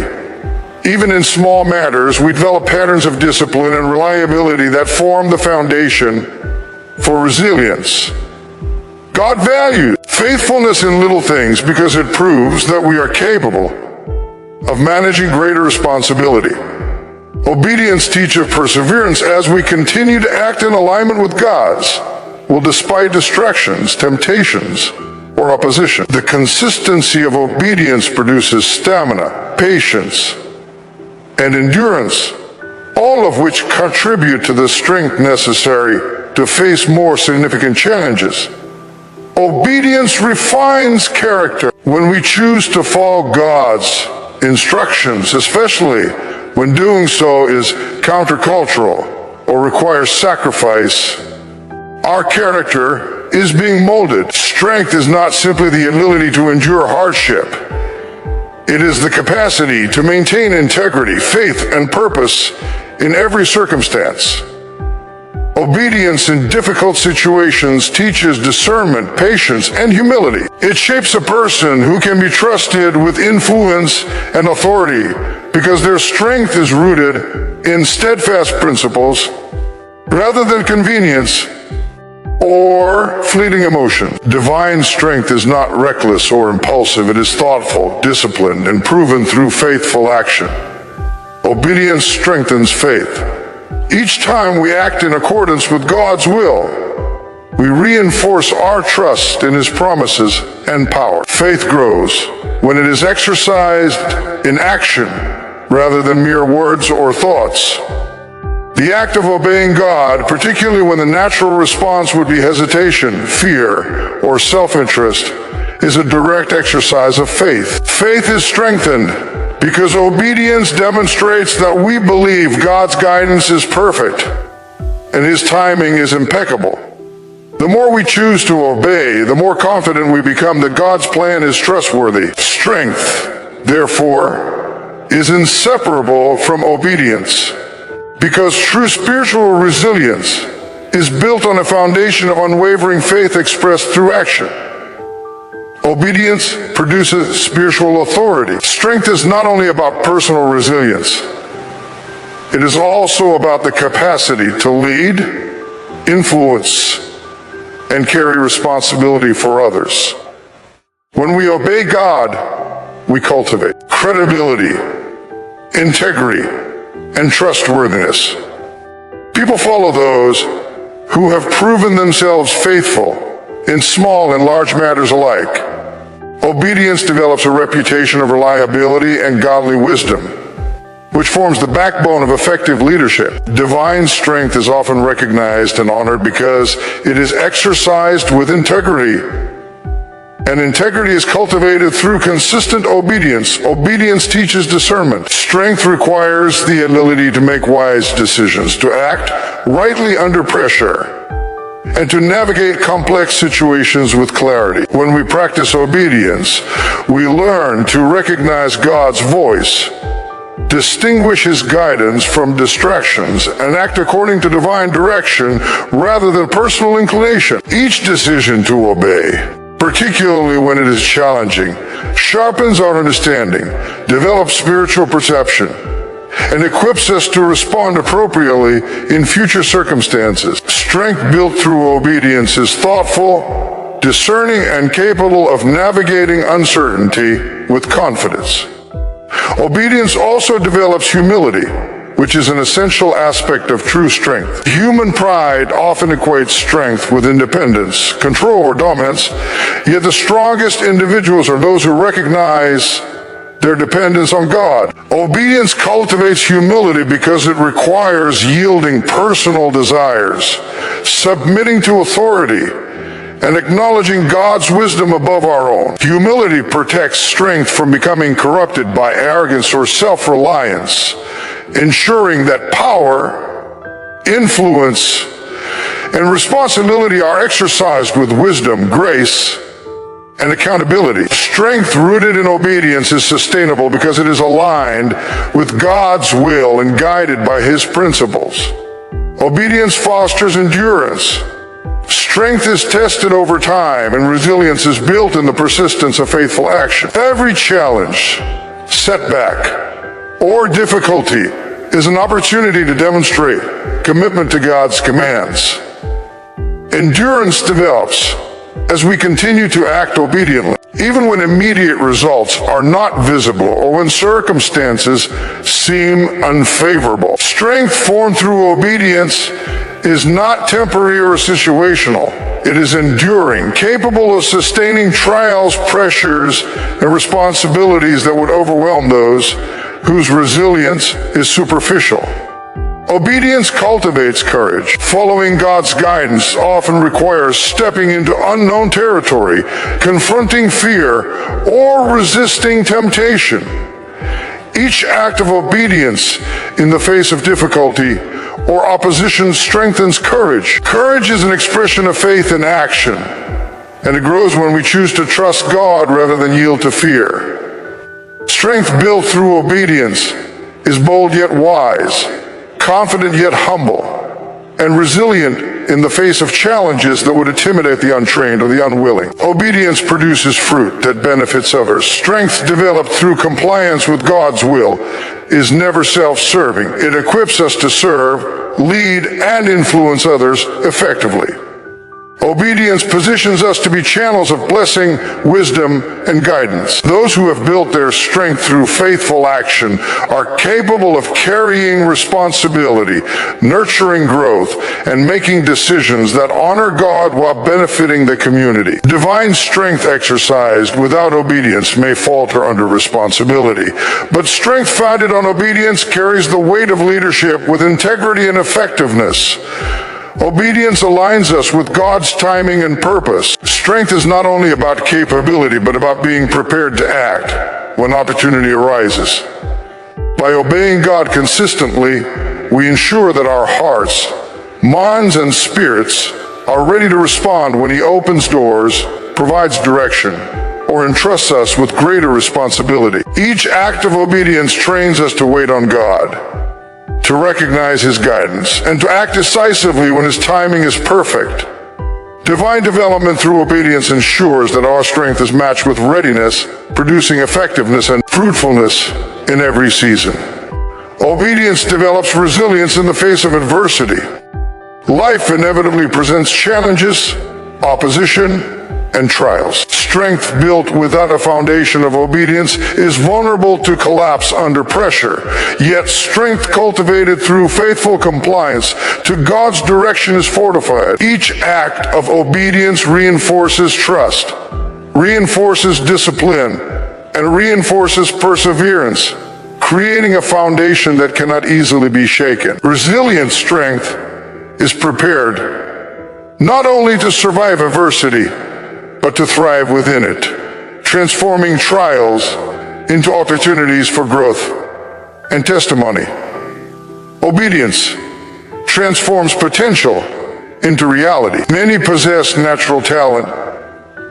even in small matters, we develop patterns of discipline and reliability that form the foundation for resilience. God values faithfulness in little things because it proves that we are capable of managing greater responsibility. Obedience teaches perseverance as we continue to act in alignment with God's will despite distractions, temptations, or opposition. The consistency of obedience produces stamina, patience, and endurance, all of which contribute to the strength necessary to face more significant challenges. Obedience refines character. When we choose to follow God's instructions, especially when doing so is countercultural or requires sacrifice, our character is being molded. Strength is not simply the ability to endure hardship. It is the capacity to maintain integrity, faith, and purpose in every circumstance. Obedience in difficult situations teaches discernment, patience, and humility. It shapes a person who can be trusted with influence and authority because their strength is rooted in steadfast principles rather than convenience or fleeting emotion. Divine strength is not reckless or impulsive. It is thoughtful, disciplined, and proven through faithful action. Obedience strengthens faith. Each time we act in accordance with God's will, we reinforce our trust in His promises and power. Faith grows when it is exercised in action rather than mere words or thoughts. The act of obeying God, particularly when the natural response would be hesitation, fear, or self-interest, is a direct exercise of faith. Faith is strengthened because obedience demonstrates that we believe God's guidance is perfect and His timing is impeccable. The more we choose to obey, the more confident we become that God's plan is trustworthy. Strength, therefore, is inseparable from obedience, because true spiritual resilience is built on a foundation of unwavering faith expressed through action. Obedience produces spiritual authority. Strength is not only about personal resilience, it is also about the capacity to lead, influence, and carry responsibility for others. When we obey God, we cultivate credibility, integrity, and trustworthiness. People follow those who have proven themselves faithful in small and large matters alike. Obedience develops a reputation of reliability and godly wisdom, which forms the backbone of effective leadership. Divine strength is often recognized and honored because it is exercised with integrity. And integrity is cultivated through consistent obedience. Obedience teaches discernment. Strength requires the ability to make wise decisions, to act rightly under pressure, and to navigate complex situations with clarity. When we practice obedience, we learn to recognize God's voice, distinguish His guidance from distractions, and act according to divine direction rather than personal inclination. Each decision to obey, particularly when it is challenging, sharpens our understanding, develops spiritual perception, and equips us to respond appropriately in future circumstances. Strength built through obedience is thoughtful, discerning, and capable of navigating uncertainty with confidence. Obedience also develops humility, which is an essential aspect of true strength. Human pride often equates strength with independence, control, or dominance, yet the strongest individuals are those who recognize their dependence on God. Obedience cultivates humility because it requires yielding personal desires, submitting to authority, and acknowledging God's wisdom above our own. Humility protects strength from becoming corrupted by arrogance or self-reliance, ensuring that power, influence, and responsibility are exercised with wisdom, grace, and accountability. Strength rooted in obedience is sustainable because it is aligned with God's will and guided by His principles. Obedience fosters endurance. Strength is tested over time, and resilience is built in the persistence of faithful action. Every challenge, setback, or difficulty is an opportunity to demonstrate commitment to God's commands. Endurance develops as we continue to act obediently, even when immediate results are not visible or when circumstances seem unfavorable. Strength formed through obedience is not temporary or situational. It is enduring, capable of sustaining trials, pressures, and responsibilities that would overwhelm those whose resilience is superficial. Obedience cultivates courage. Following God's guidance often requires stepping into unknown territory, confronting fear, or resisting temptation. Each act of obedience in the face of difficulty or opposition strengthens courage. Courage is an expression of faith in action, and it grows when we choose to trust God rather than yield to fear. Strength built through obedience is bold yet wise, confident yet humble, and resilient in the face of challenges that would intimidate the untrained or the unwilling. Obedience produces fruit that benefits others. Strength developed through compliance with God's will is never self-serving. It equips us to serve, lead, and influence others effectively. Obedience positions us to be channels of blessing, wisdom, and guidance. Those who have built their strength through faithful action are capable of carrying responsibility, nurturing growth, and making decisions that honor God while benefiting the community. Divine strength exercised without obedience may falter under responsibility, but strength founded on obedience carries the weight of leadership with integrity and effectiveness. Obedience aligns us with God's timing and purpose. Strength is not only about capability, but about being prepared to act when opportunity arises. By obeying God consistently, we ensure that our hearts, minds, and spirits are ready to respond when He opens doors, provides direction, or entrusts us with greater responsibility. Each act of obedience trains us to wait on God, to recognize His guidance, and to act decisively when His timing is perfect. Divine development through obedience ensures that our strength is matched with readiness, producing effectiveness and fruitfulness in every season. Obedience develops resilience in the face of adversity. Life inevitably presents challenges, opposition, and trials. Strength built without a foundation of obedience is vulnerable to collapse under pressure. Yet strength cultivated through faithful compliance to God's direction is fortified. Each act of obedience reinforces trust, reinforces discipline, and reinforces perseverance, creating a foundation that cannot easily be shaken. Resilient strength is prepared not only to survive adversity, but to thrive within it, transforming trials into opportunities for growth and testimony. Obedience transforms potential into reality. Many possess natural talent,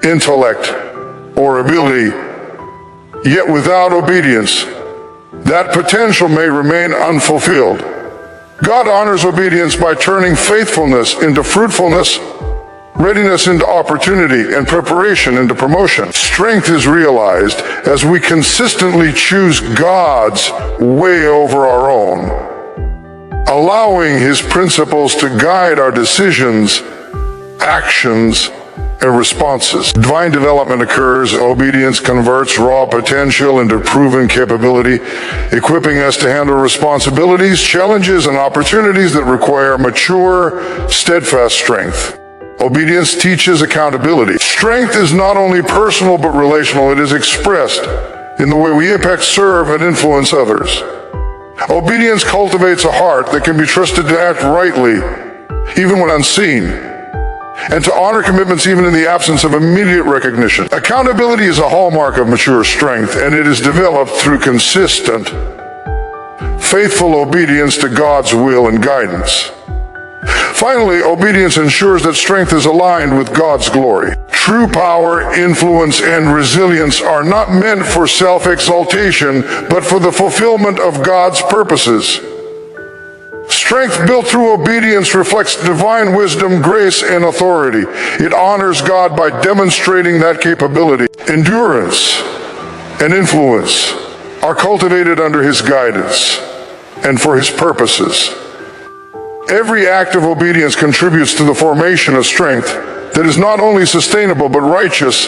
intellect, or ability, yet without obedience, that potential may remain unfulfilled. God honors obedience by turning faithfulness into fruitfulness, readiness into opportunity, and preparation into promotion. Strength is realized as we consistently choose God's way over our own, allowing His principles to guide our decisions, actions, and responses. Divine development occurs. Obedience converts raw potential into proven capability, equipping us to handle responsibilities, challenges, and opportunities that require mature, steadfast strength. Obedience teaches accountability. Strength is not only personal but relational. It is expressed in the way we impact, serve, and influence others. Obedience cultivates a heart that can be trusted to act rightly, even when unseen, and to honor commitments even in the absence of immediate recognition. Accountability is a hallmark of mature strength, and it is developed through consistent, faithful obedience to God's will and guidance. Finally, obedience ensures that strength is aligned with God's glory. True power, influence, and resilience are not meant for self-exaltation, but for the fulfillment of God's purposes. Strength built through obedience reflects divine wisdom, grace, and authority. It honors God by demonstrating that capability. Endurance and influence are cultivated under His guidance and for His purposes. Every act of obedience contributes to the formation of strength that is not only sustainable but righteous,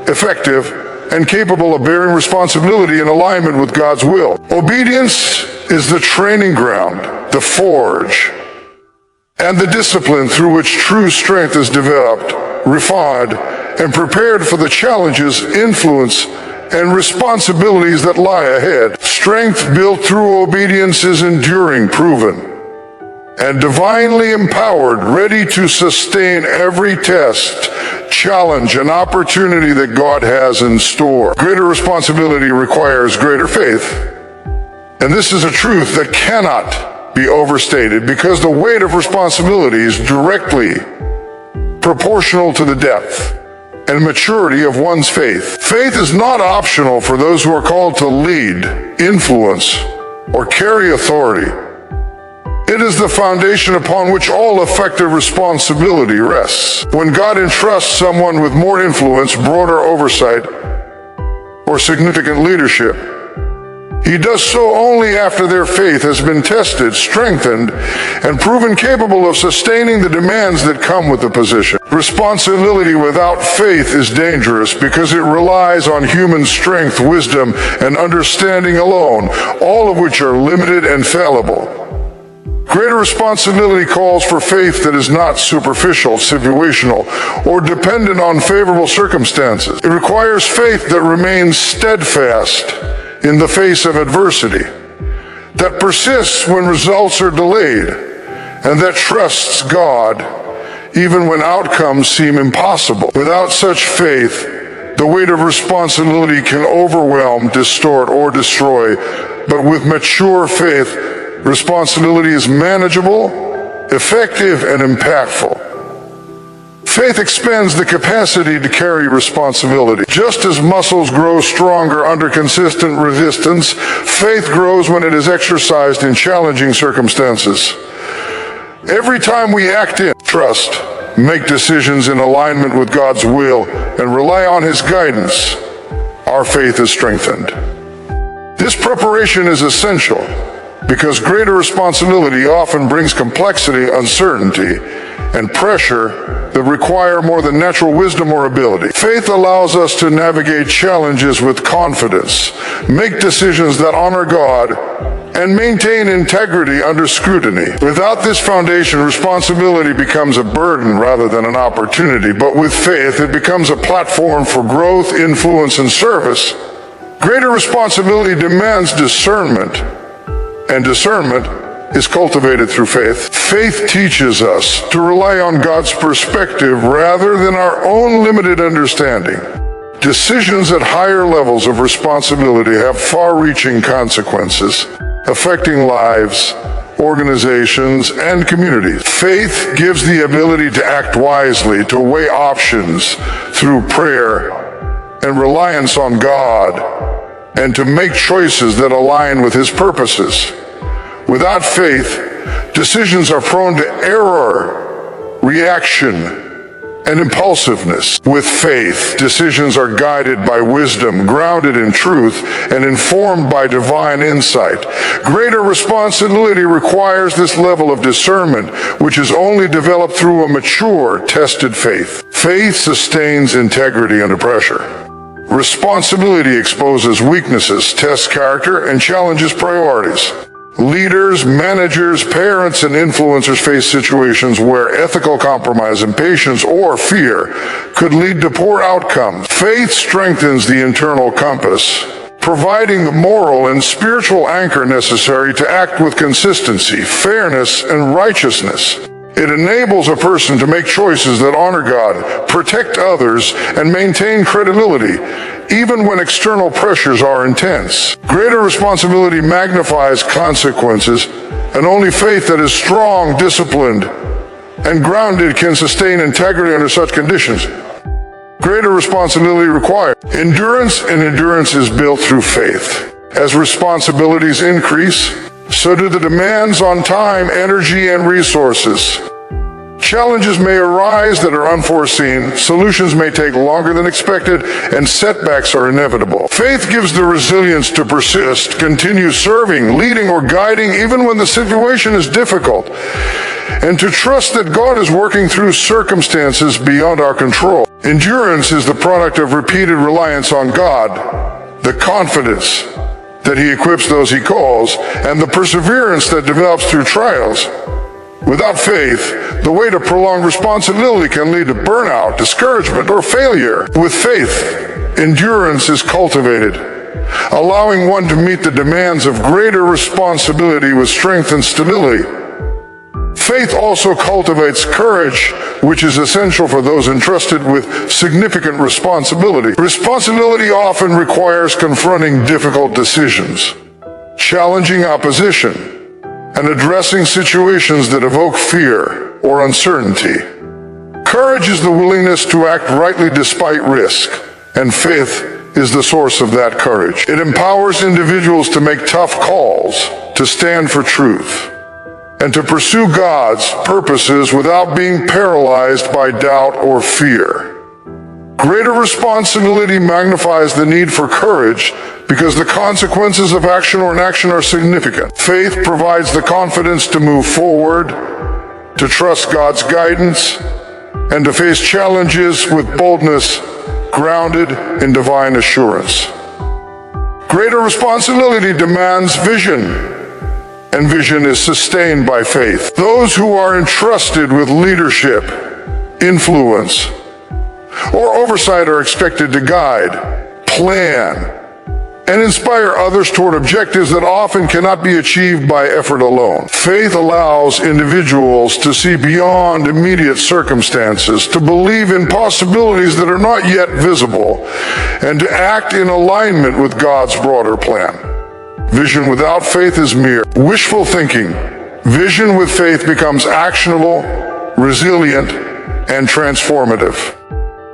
effective, and capable of bearing responsibility in alignment with God's will. Obedience is the training ground, the forge, and the discipline through which true strength is developed, refined, and prepared for the challenges, influence, and responsibilities that lie ahead. Strength built through obedience is enduring, proven, and divinely empowered, ready to sustain every test, challenge, and opportunity that God has in store. Greater responsibility requires greater faith, and this is a truth that cannot be overstated because the weight of responsibility is directly proportional to the depth and maturity of one's faith. Faith is not optional for those who are called to lead, influence, or carry authority. It is the foundation upon which all effective responsibility rests. When God entrusts someone with more influence, broader oversight, or significant leadership, He does so only after their faith has been tested, strengthened, and proven capable of sustaining the demands that come with the position. Responsibility without faith is dangerous because it relies on human strength, wisdom, and understanding alone, all of which are limited and fallible. Greater responsibility calls for faith that is not superficial, situational, or dependent on favorable circumstances. It requires faith that remains steadfast in the face of adversity, that persists when results are delayed, and that trusts God even when outcomes seem impossible. Without such faith, the weight of responsibility can overwhelm, distort, or destroy. But with mature faith, responsibility is manageable, effective, and impactful. Faith expands the capacity to carry responsibility. Just as muscles grow stronger under consistent resistance, faith grows when it is exercised in challenging circumstances. Every time we act in trust, make decisions in alignment with God's will, and rely on His guidance, our faith is strengthened. This preparation is essential because greater responsibility often brings complexity, uncertainty, and pressure that require more than natural wisdom or ability. Faith allows us to navigate challenges with confidence, make decisions that honor God, and maintain integrity under scrutiny. Without this foundation, responsibility becomes a burden rather than an opportunity. But with faith, it becomes a platform for growth, influence, and service. Greater responsibility demands discernment, and discernment is cultivated through faith. Faith teaches us to rely on God's perspective rather than our own limited understanding. Decisions at higher levels of responsibility have far-reaching consequences, affecting lives, organizations, and communities. Faith gives the ability to act wisely, to weigh options through prayer and reliance on God, and to make choices that align with His purposes. Without faith, decisions are prone to error, reaction, and impulsiveness. With faith, decisions are guided by wisdom, grounded in truth, and informed by divine insight. Greater responsibility requires this level of discernment, which is only developed through a mature, tested faith. Faith sustains integrity under pressure. Responsibility exposes weaknesses, tests character, and challenges priorities. Leaders, managers, parents, and influencers face situations where ethical compromise, impatience, or fear could lead to poor outcomes. Faith strengthens the internal compass, providing the moral and spiritual anchor necessary to act with consistency, fairness, and righteousness. It enables a person to make choices that honor God, protect others, and maintain credibility, even when external pressures are intense. Greater responsibility magnifies consequences, and only faith that is strong, disciplined, and grounded can sustain integrity under such conditions. Greater responsibility requires endurance, and endurance is built through faith. As responsibilities increase, so do the demands on time, energy, and resources. Challenges may arise that are unforeseen, solutions may take longer than expected, and setbacks are inevitable. Faith gives the resilience to persist, continue serving, leading, or guiding even when the situation is difficult, and to trust that God is working through circumstances beyond our control. Endurance is the product of repeated reliance on God, the confidence that He equips those He calls, and the perseverance that develops through trials. Without faith, the weight of prolonged responsibility can lead to burnout, discouragement, or failure. With faith, endurance is cultivated, allowing one to meet the demands of greater responsibility with strength and stability. Faith also cultivates courage, which is essential for those entrusted with significant responsibility. Responsibility often requires confronting difficult decisions, challenging opposition, and addressing situations that evoke fear or uncertainty. Courage is the willingness to act rightly despite risk, and faith is the source of that courage. It empowers individuals to make tough calls, to stand for truth, and to pursue God's purposes without being paralyzed by doubt or fear. Greater responsibility magnifies the need for courage because the consequences of action or inaction are significant. Faith provides the confidence to move forward, to trust God's guidance, and to face challenges with boldness grounded in divine assurance. Greater responsibility demands vision, and vision is sustained by faith. Those who are entrusted with leadership, influence, or oversight are expected to guide, plan, and inspire others toward objectives that often cannot be achieved by effort alone. Faith allows individuals to see beyond immediate circumstances, to believe in possibilities that are not yet visible, and to act in alignment with God's broader plan. Vision without faith is mere wishful thinking. Vision with faith becomes actionable, resilient, and transformative.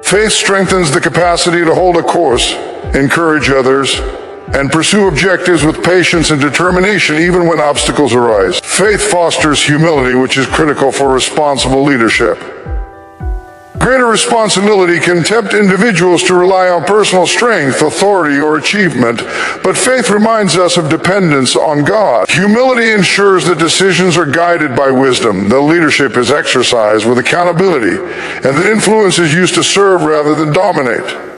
Faith strengthens the capacity to hold a course, encourage others, and pursue objectives with patience and determination even when obstacles arise. Faith fosters humility, which is critical for responsible leadership. Greater responsibility can tempt individuals to rely on personal strength, authority, or achievement, but faith reminds us of dependence on God. Humility ensures that decisions are guided by wisdom, that leadership is exercised with accountability, and that influence is used to serve rather than dominate.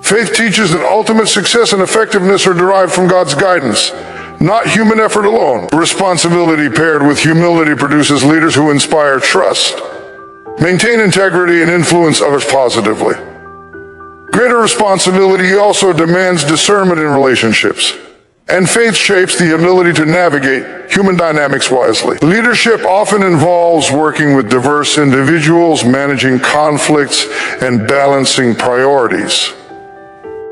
Faith teaches that ultimate success and effectiveness are derived from God's guidance, not human effort alone. Responsibility paired with humility produces leaders who inspire trust, maintain integrity, and influence others positively. Greater responsibility also demands discernment in relationships, and faith shapes the ability to navigate human dynamics wisely. Leadership often involves working with diverse individuals, managing conflicts, and balancing priorities.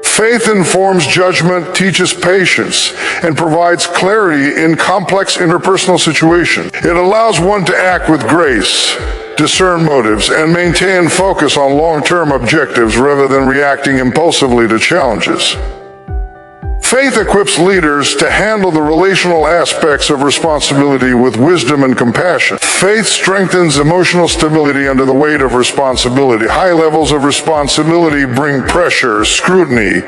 Faith informs judgment, teaches patience, and provides clarity in complex interpersonal situations. It allows one to act with grace, discern motives, and maintain focus on long-term objectives rather than reacting impulsively to challenges. Faith equips leaders to handle the relational aspects of responsibility with wisdom and compassion. Faith strengthens emotional stability under the weight of responsibility. High levels of responsibility bring pressure, scrutiny,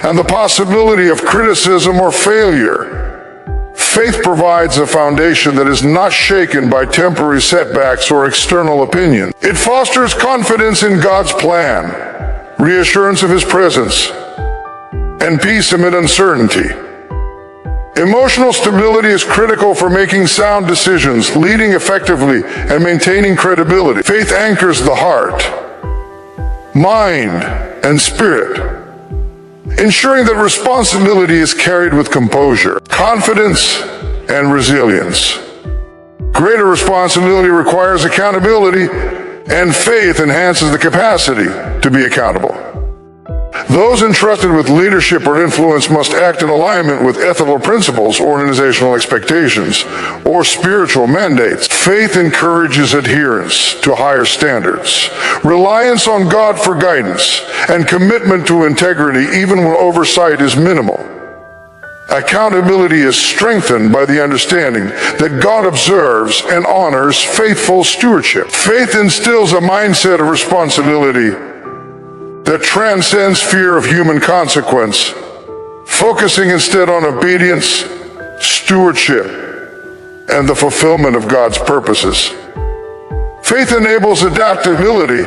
and the possibility of criticism or failure. Faith provides a foundation that is not shaken by temporary setbacks or external opinion. It fosters confidence in God's plan, reassurance of His presence, and peace amid uncertainty. Emotional stability is critical for making sound decisions, leading effectively, and maintaining credibility. Faith anchors the heart, mind, and spirit, ensuring that responsibility is carried with composure, confidence, and resilience. Greater responsibility requires accountability, and faith enhances the capacity to be accountable. Those entrusted with leadership or influence must act in alignment with ethical principles, organizational expectations, or spiritual mandates. Faith encourages adherence to higher standards, reliance on God for guidance, and commitment to integrity even when oversight is minimal. Accountability is strengthened by the understanding that God observes and honors faithful stewardship. Faith instills a mindset of responsibility that transcends fear of human consequence, focusing instead on obedience, stewardship, and the fulfillment of God's purposes. Faith enables adaptability,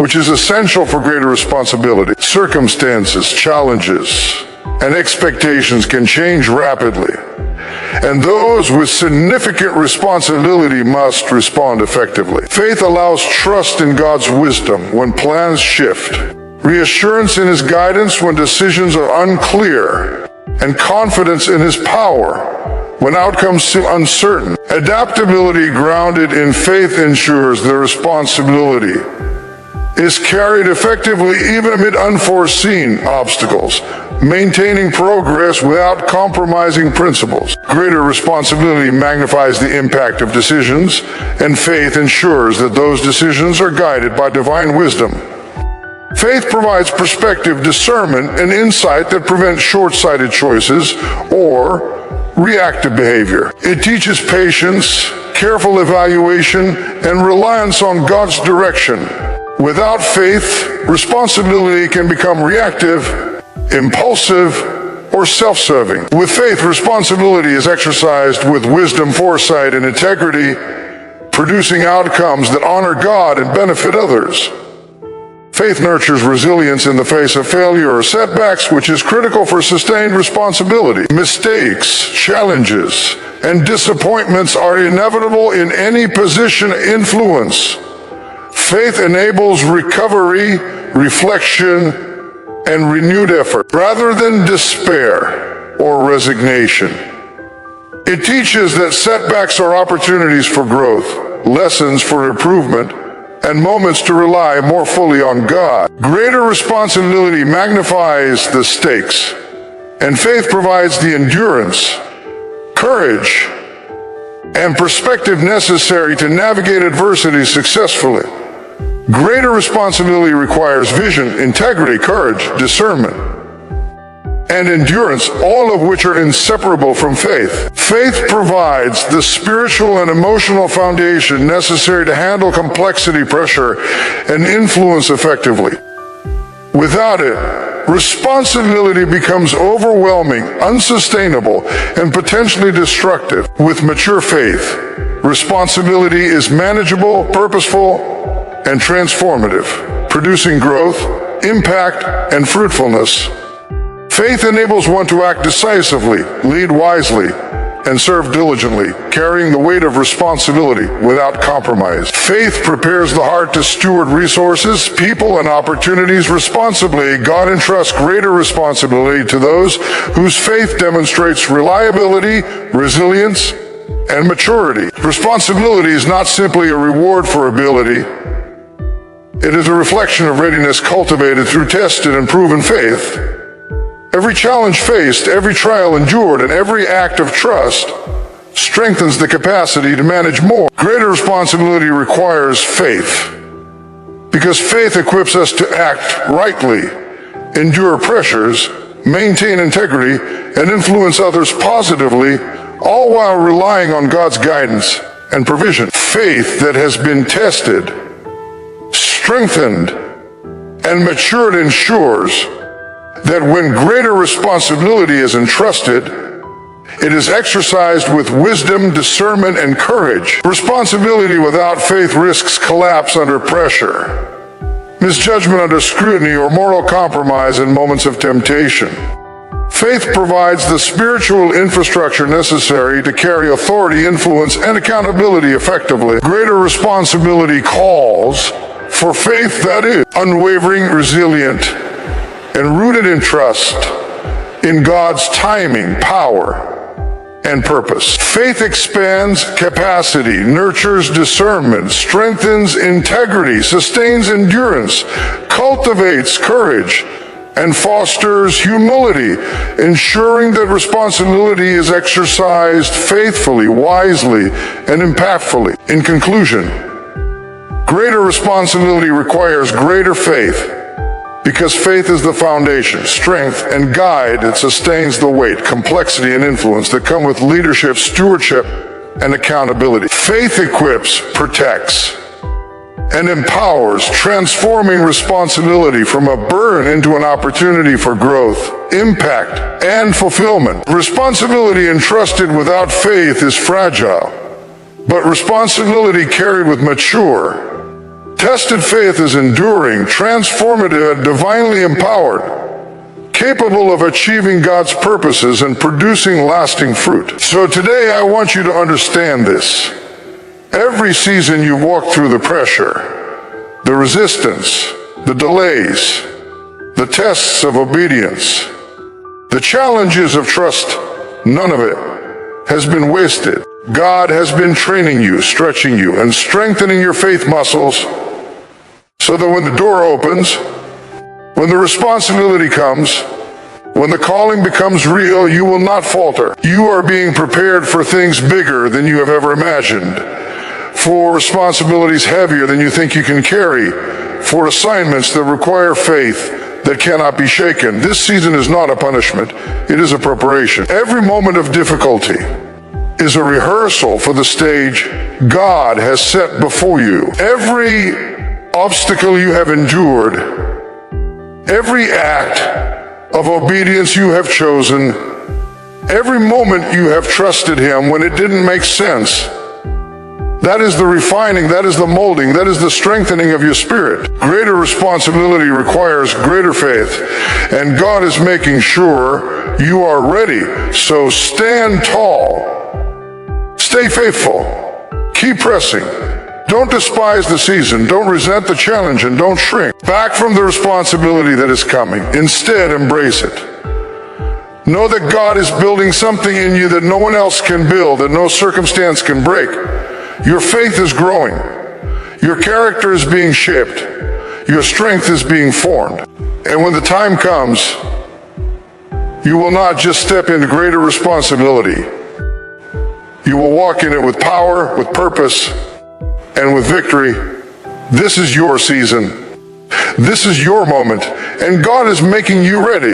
which is essential for greater responsibility. Circumstances, challenges, and expectations can change rapidly, and those with significant responsibility must respond effectively. Faith allows trust in God's wisdom when plans shift, reassurance in His guidance when decisions are unclear, and confidence in His power when outcomes seem uncertain. Adaptability grounded in faith ensures the responsibility is carried effectively even amid unforeseen obstacles, maintaining progress without compromising principles. Greater responsibility magnifies the impact of decisions, and faith ensures that those decisions are guided by divine wisdom. Faith provides perspective, discernment, and insight that prevents short-sighted choices or reactive behavior. It teaches patience, careful evaluation, and reliance on God's direction. Without faith, responsibility can become reactive, impulsive, or self-serving. With faith, responsibility is exercised with wisdom, foresight, and integrity, producing outcomes that honor God and benefit others. Faith nurtures resilience in the face of failure or setbacks, which is critical for sustained responsibility. Mistakes, challenges, and disappointments are inevitable in any position of influence. Faith enables recovery, reflection, and renewed effort, rather than despair or resignation. It teaches that setbacks are opportunities for growth, lessons for improvement, and moments to rely more fully on God. Greater responsibility magnifies the stakes, and faith provides the endurance, courage, and perspective necessary to navigate adversity successfully. Greater responsibility requires vision, integrity, courage, discernment, and endurance, all of which are inseparable from faith. Faith provides the spiritual and emotional foundation necessary to handle complexity, pressure, and influence effectively. Without it, responsibility becomes overwhelming, unsustainable, and potentially destructive. With mature faith, responsibility is manageable, purposeful, and transformative, producing growth, impact, and fruitfulness. Faith enables one to act decisively, lead wisely, and serve diligently, carrying the weight of responsibility without compromise. Faith prepares the heart to steward resources, people, and opportunities responsibly. God entrusts greater responsibility to those whose faith demonstrates reliability, resilience, and maturity. Responsibility is not simply a reward for ability. It is a reflection of readiness cultivated through tested and proven faith. Every challenge faced, every trial endured, and every act of trust strengthens the capacity to manage more. Greater responsibility requires faith, because faith equips us to act rightly, endure pressures, maintain integrity, and influence others positively, all while relying on God's guidance and provision. Faith that has been tested, strengthened, and matured ensures that when greater responsibility is entrusted, it is exercised with wisdom, discernment, and courage. Responsibility without faith risks collapse under pressure, misjudgment under scrutiny, or moral compromise in moments of temptation. Faith provides the spiritual infrastructure necessary to carry authority, influence, and accountability effectively. Greater responsibility calls for faith that is unwavering, resilient, and rooted in trust in God's timing, power, and purpose. Faith expands capacity, nurtures discernment, strengthens integrity, sustains endurance, cultivates courage, and fosters humility, ensuring that responsibility is exercised faithfully, wisely, and impactfully. In conclusion, greater responsibility requires greater faith, because faith is the foundation, strength, and guide that sustains the weight, complexity, and influence that come with leadership, stewardship, and accountability. Faith equips, protects, and empowers, transforming responsibility from a burden into an opportunity for growth, impact, and fulfillment. Responsibility entrusted without faith is fragile, but responsibility carried with mature, tested faith is enduring, transformative, and divinely empowered, capable of achieving God's purposes and producing lasting fruit. So today I want you to understand this. Every season you walk through the pressure, the resistance, the delays, the tests of obedience, the challenges of trust, none of it has been wasted. God has been training you, stretching you, and strengthening your faith muscles so that when the door opens, when the responsibility comes, when the calling becomes real, you will not falter. You are being prepared for things bigger than you have ever imagined, for responsibilities heavier than you think you can carry, for assignments that require faith that cannot be shaken. This season is not a punishment, it is a preparation. Every moment of difficulty is a rehearsal for the stage God has set before you. Every obstacle you have endured, every act of obedience you have chosen, every moment you have trusted Him when it didn't make sense, that is the refining, that is the molding, that is the strengthening of your spirit. Greater responsibility requires greater faith, and God is making sure you are ready. So stand tall, stay faithful, keep pressing. Don't despise the season, don't resent the challenge, and don't shrink back from the responsibility that is coming. Instead, embrace it. Know that God is building something in you that no one else can build, that no circumstance can break. Your faith is growing. Your character is being shaped. Your strength is being formed. And when the time comes, you will not just step into greater responsibility. You will walk in it with power, with purpose, and with victory. This is your season. This is your moment. And God is making you ready.